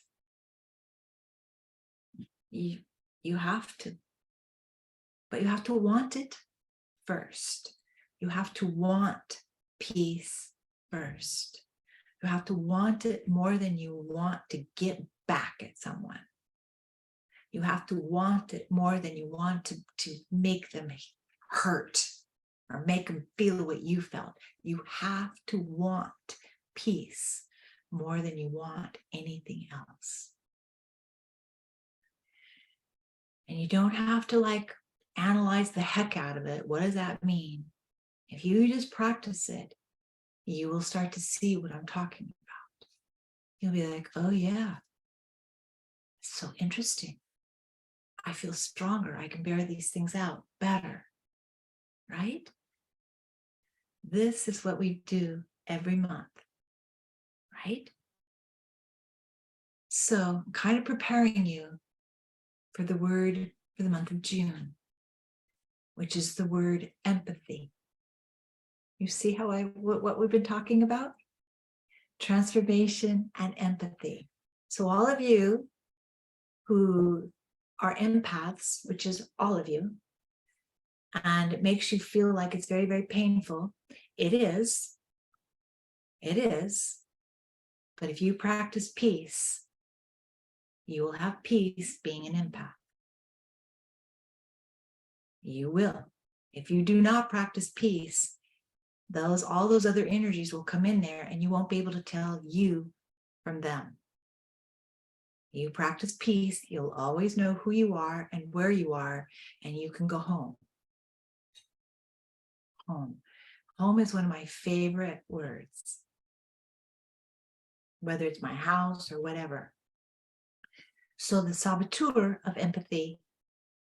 You have to. But you have to want it first. You have to want peace first. You have to want it more than you want to get back at someone. You have to want it more than you want to make them hurt or make them feel what you felt. You have to want peace more than you want anything else. And you don't have to analyze the heck out of it. What does that mean? If you just practice it, you will start to see what I'm talking about. You'll be like, oh yeah, it's so interesting. I feel stronger. I can bear these things out better, right? This is what we do every month, right? So I'm kind of preparing you for the word for the month of June, which is the word empathy. You see how what we've been talking about? Transformation and empathy. So all of you who are empaths, which is all of you, and it makes you feel like it's very, very painful. It is. It is. But if you practice peace, you will have peace being an empath. You will. If you do not practice peace, all those other energies will come in there and you won't be able to tell you from them. You practice peace, you'll always know who you are and where you are, and you can go home. Home. Home is one of my favorite words, whether it's my house or whatever. So the saboteur of empathy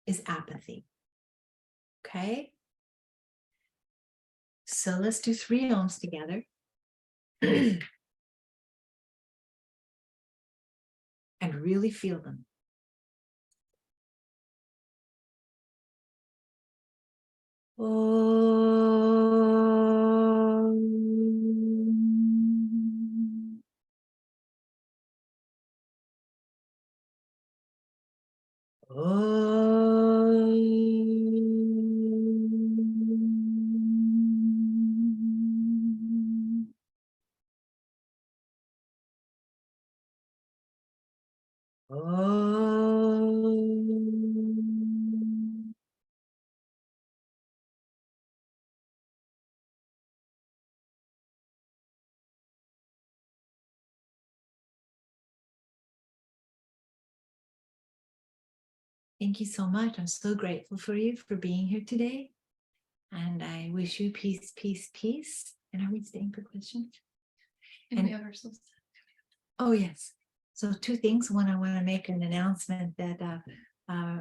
is apathy. Okay? So let's do 3 ohms together. And really feel them. Thank you so much. I'm so grateful for you for being here today. And I wish you peace, peace, peace. And are we staying for questions? And we have our solstice. Oh, yes. So 2 things. One, I want to make an announcement that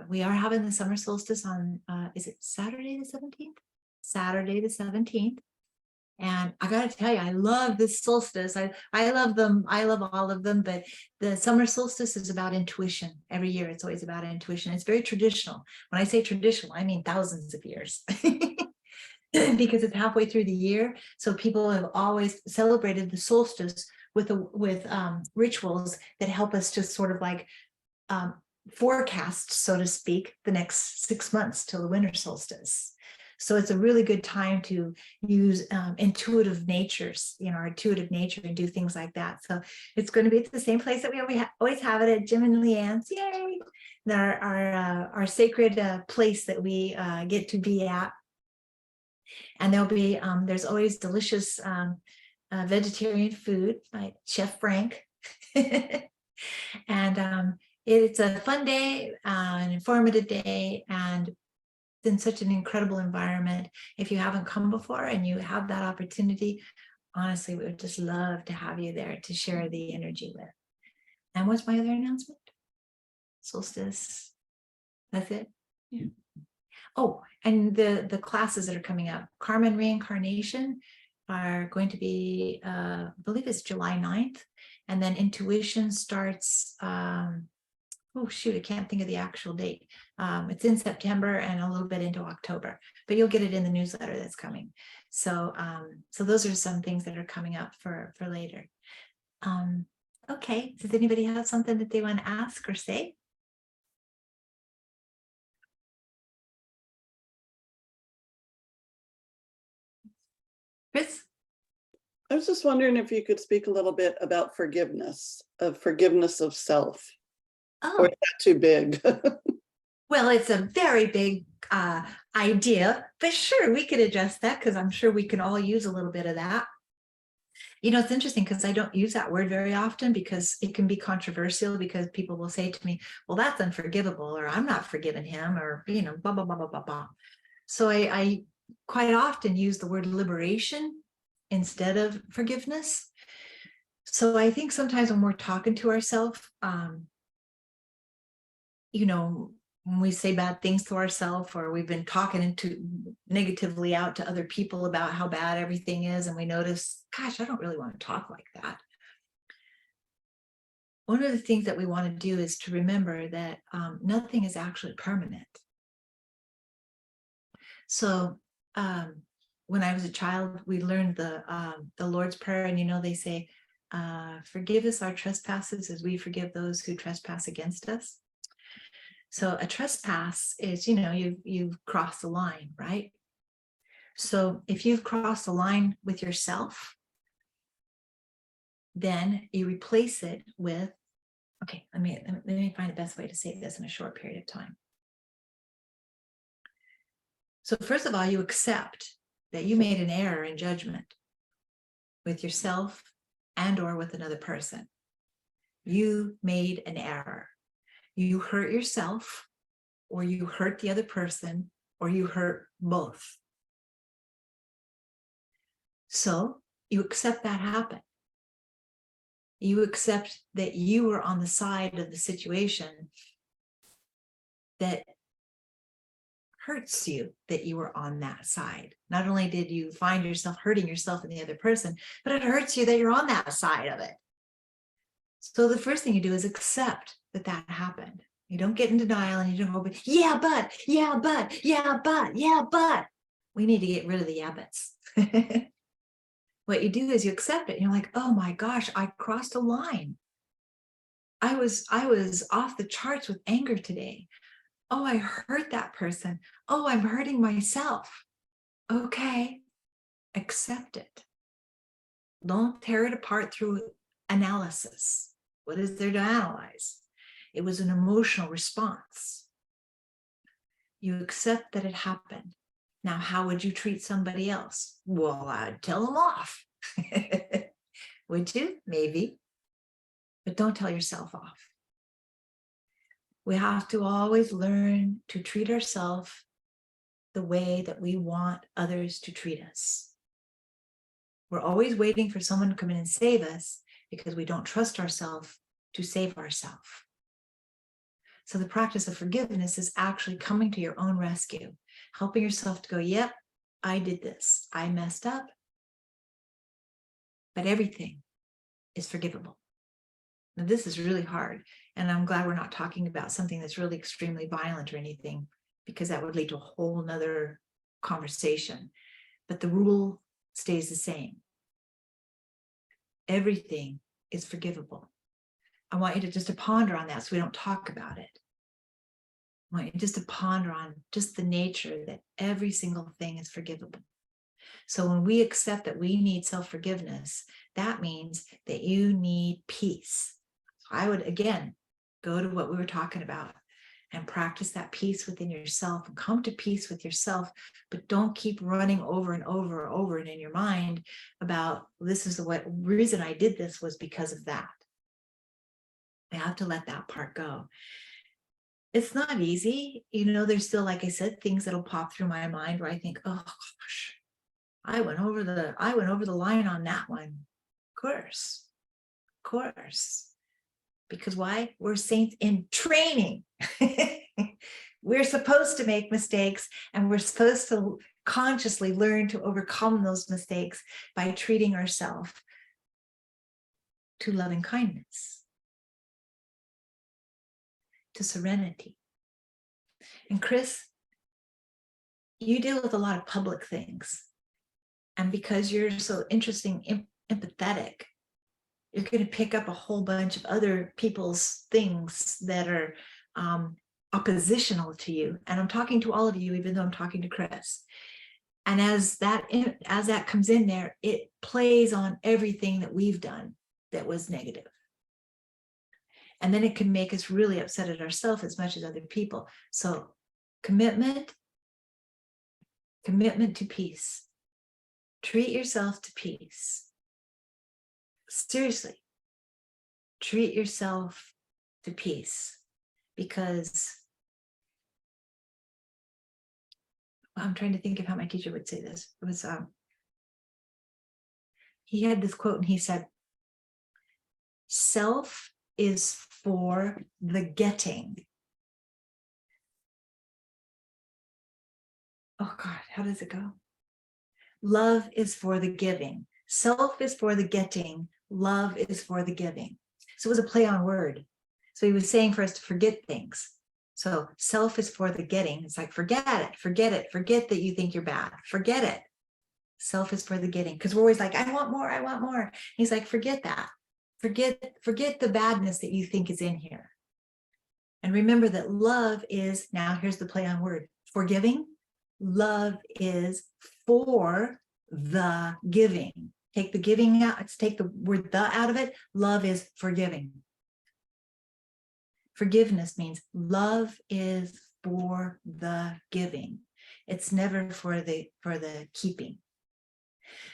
we are having the summer solstice on, is it Saturday the 17th? Saturday the 17th. And I got to tell you, I love this solstice. I love them. I love all of them. But the summer solstice is about intuition. Every year, it's always about intuition. It's very traditional. When I say traditional, I mean thousands of years. Because it's halfway through the year. So people have always celebrated the solstice with rituals that help us to sort of forecast, so to speak, the next 6 months till the winter solstice. So it's a really good time to use intuitive natures, our intuitive nature, and do things like that. So it's going to be at the same place that we always have it at Jim and Leanne's. Yay! Our sacred place that we get to be at. And there's always delicious vegetarian food by Chef Frank. And it's a fun day, an informative day, and in such an incredible environment. If you haven't come before and you have that opportunity, honestly, we would just love to have you there to share the energy with. And what's my other announcement? Solstice. That's it. Yeah. Oh, and the classes that are coming up, Karma and Reincarnation, are going to be, I believe it's July 9th. And then Intuition starts, oh shoot, I can't think of the actual date. It's in September and a little bit into October, but you'll get it in the newsletter that's coming. So those are some things that are coming up for later. Okay, does anybody have something that they want to ask or say? Chris? I was just wondering if you could speak a little bit about forgiveness of self. Oh, Or is that too big? well, it's a very big idea, but sure, we could address that because I'm sure we can all use a little bit of that. You know, it's interesting because I don't use that word very often because it can be controversial, because people will say to me, well, that's unforgivable, or I'm not forgiving him, or, you know, blah, blah, blah, blah, blah, blah. So I quite often use the word liberation instead of forgiveness. So I think sometimes when we're talking to ourselves, you know, when we say bad things to ourselves, or we've been talking negatively out to other people about how bad everything is, and we notice, gosh, I don't really want to talk like that. One of the things that we want to do is to remember that nothing is actually permanent. So when I was a child, we learned the Lord's Prayer, and you know, they say, forgive us our trespasses as we forgive those who trespass against us. So a trespass is, you know, you've crossed the line, right? So if you've crossed the line with yourself, then you replace it with, okay, let me find the best way to say this in a short period of time. So first of all, you accept that you made an error in judgment with yourself and or with another person. You made an error. You hurt yourself, or you hurt the other person, or you hurt both. So you accept that happened. You accept that you were on the side of the situation that hurts you, that you were on that side. Not only did you find yourself hurting yourself and the other person, but it hurts you that you're on that side of it. So the first thing you do is accept that that happened. You don't get in denial and you don't go, yeah, but. We need to get rid of the yeah buts. What you do is you accept it. And you're like, oh my gosh, I crossed a line. I was off the charts with anger today. Oh, I hurt that person. Oh, I'm hurting myself. Okay, accept it. Don't tear it apart through analysis. What is there to analyze? It was an emotional response. You accept that it happened. Now, how would you treat somebody else? Well, I'd tell them off. Would you? Maybe. But don't tell yourself off. We have to always learn to treat ourselves the way that we want others to treat us. We're always waiting for someone to come in and save us because we don't trust ourselves to save ourselves. So the practice of forgiveness is actually coming to your own rescue, helping yourself to go, yep, I did this. I messed up. But everything is forgivable. Now, this is really hard. And I'm glad we're not talking about something that's really extremely violent or anything, because that would lead to a whole nother conversation. But the rule stays the same. Everything is forgivable. I want you to just to ponder on that so we don't talk about it. I want you just to ponder on just the nature that every single thing is forgivable. So when we accept that we need self-forgiveness, that means that you need peace. So I would, again, go to what we were talking about and practice that peace within yourself and come to peace with yourself, but don't keep running over and over and over and in your mind about this is the reason I did this was because of that. I have to let that part go. it's not easy. There's still, like I said, things that'll pop through my mind where I think, oh gosh, I went over the line on that one. Of course. Because why? We're saints in training. We're supposed to make mistakes, and we're supposed to consciously learn to overcome those mistakes by treating ourselves to loving kindness, to serenity. And Chris, you deal with a lot of public things. And because you're so interesting, empathetic, you're going to pick up a whole bunch of other people's things that are oppositional to you. And I'm talking to all of you, even though I'm talking to Chris. And as that comes in there, it plays on everything that we've done that was negative. And then it can make us really upset at ourselves as much as other people. So commitment to peace. Treat yourself to peace. Seriously, treat yourself to peace, because I'm trying to think of how my teacher would say this. It was, he had this quote and he said, self is for the getting. Oh God, how does it go? Love is for the giving. Self is for the getting. Love is for the giving. So it was a play on word. So he was saying for us to forget things. So self is for the getting. It's like, forget that you think you're bad. Forget it. Self is for the getting. Because we're always like, I want more. He's like, forget that. Forget the badness that you think is in here. And remember that love is, now here's the play on word, forgiving. Love is for the giving. Take the giving out, let's take the word the out of it. Love is forgiving. Forgiveness means love is for the giving. It's never for the keeping.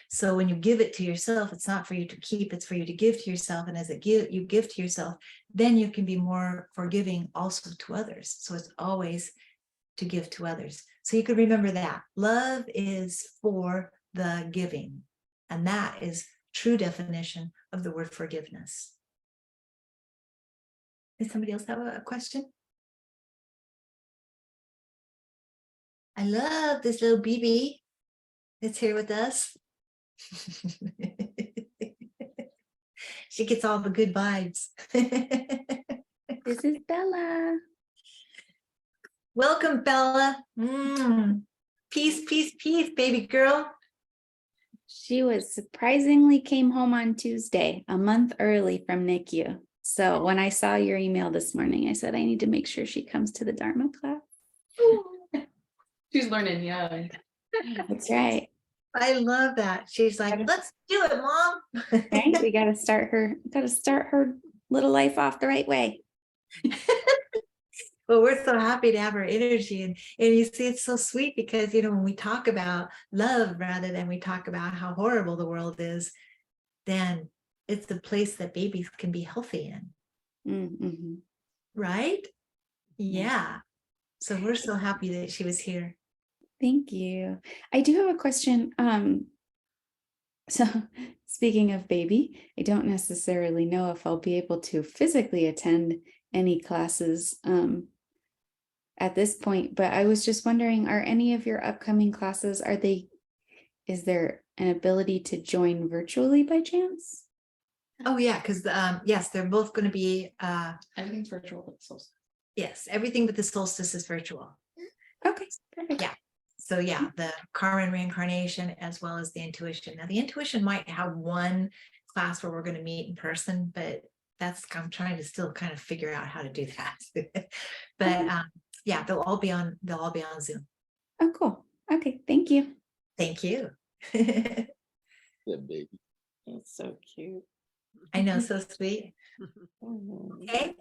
So when you give it to yourself, it's not for you to keep, it's for you to give to yourself. And as you give to yourself, then you can be more forgiving also to others. So it's always to give to others. So you could remember that. Love is for the giving. And that is true definition of the word forgiveness. Does somebody else have a question? I love this little BB that's here with us. She gets all the good vibes. This is Bella. Welcome, Bella. Peace, peace, peace, baby girl. She was surprisingly came home on Tuesday, a month early from NICU. So when I saw your email this morning, I said, I need to make sure she comes to the Dharma class. She's learning, yeah. That's right. I love that. She's like, let's do it, Mom. Right? We got to start her little life off the right way. Well, we're so happy to have her energy. And you see, it's so sweet because, when we talk about love rather than we talk about how horrible the world is, then it's the place that babies can be healthy in. Mm-hmm. Right? Yeah. So we're so happy that she was here. Thank you. I do have a question. So speaking of baby, I don't necessarily know if I'll be able to physically attend any classes at this point, but I was just wondering, are any of your upcoming classes, is there an ability to join virtually by chance? Oh yeah, because yes, they're both going to be Everything's virtual with solstice. yes, everything but the solstice is virtual. Okay, perfect. Yeah. So yeah, the karma and reincarnation as well as the intuition. Now the intuition might have one class where we're going to meet in person, but I'm trying to still kind of figure out how to do that. But yeah, they'll all be on Zoom. Oh, cool. Okay, thank you. Thank you. Good baby. It's so cute. I know, so sweet. Mhm.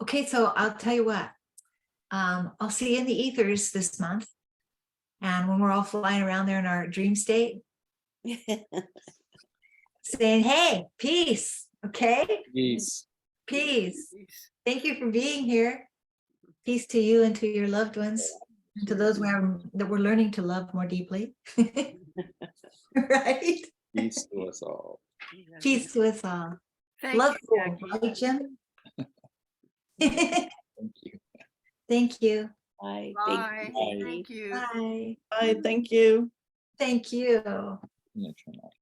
Okay, so I'll tell you what. I'll see you in the ethers this month. And when we're all flying around there in our dream state, saying, hey, peace. Okay. Peace. Peace. Thank you for being here. Peace to you and to your loved ones, and to those that we're learning to love more deeply. Right? Peace to us all. Peace to us all. Thank Love you, you, Jackie. right, Jim? Thank you. Thank you. Bye. Bye. Bye. Thank you. Bye. Bye, thank you. Thank you. I'm gonna turn off.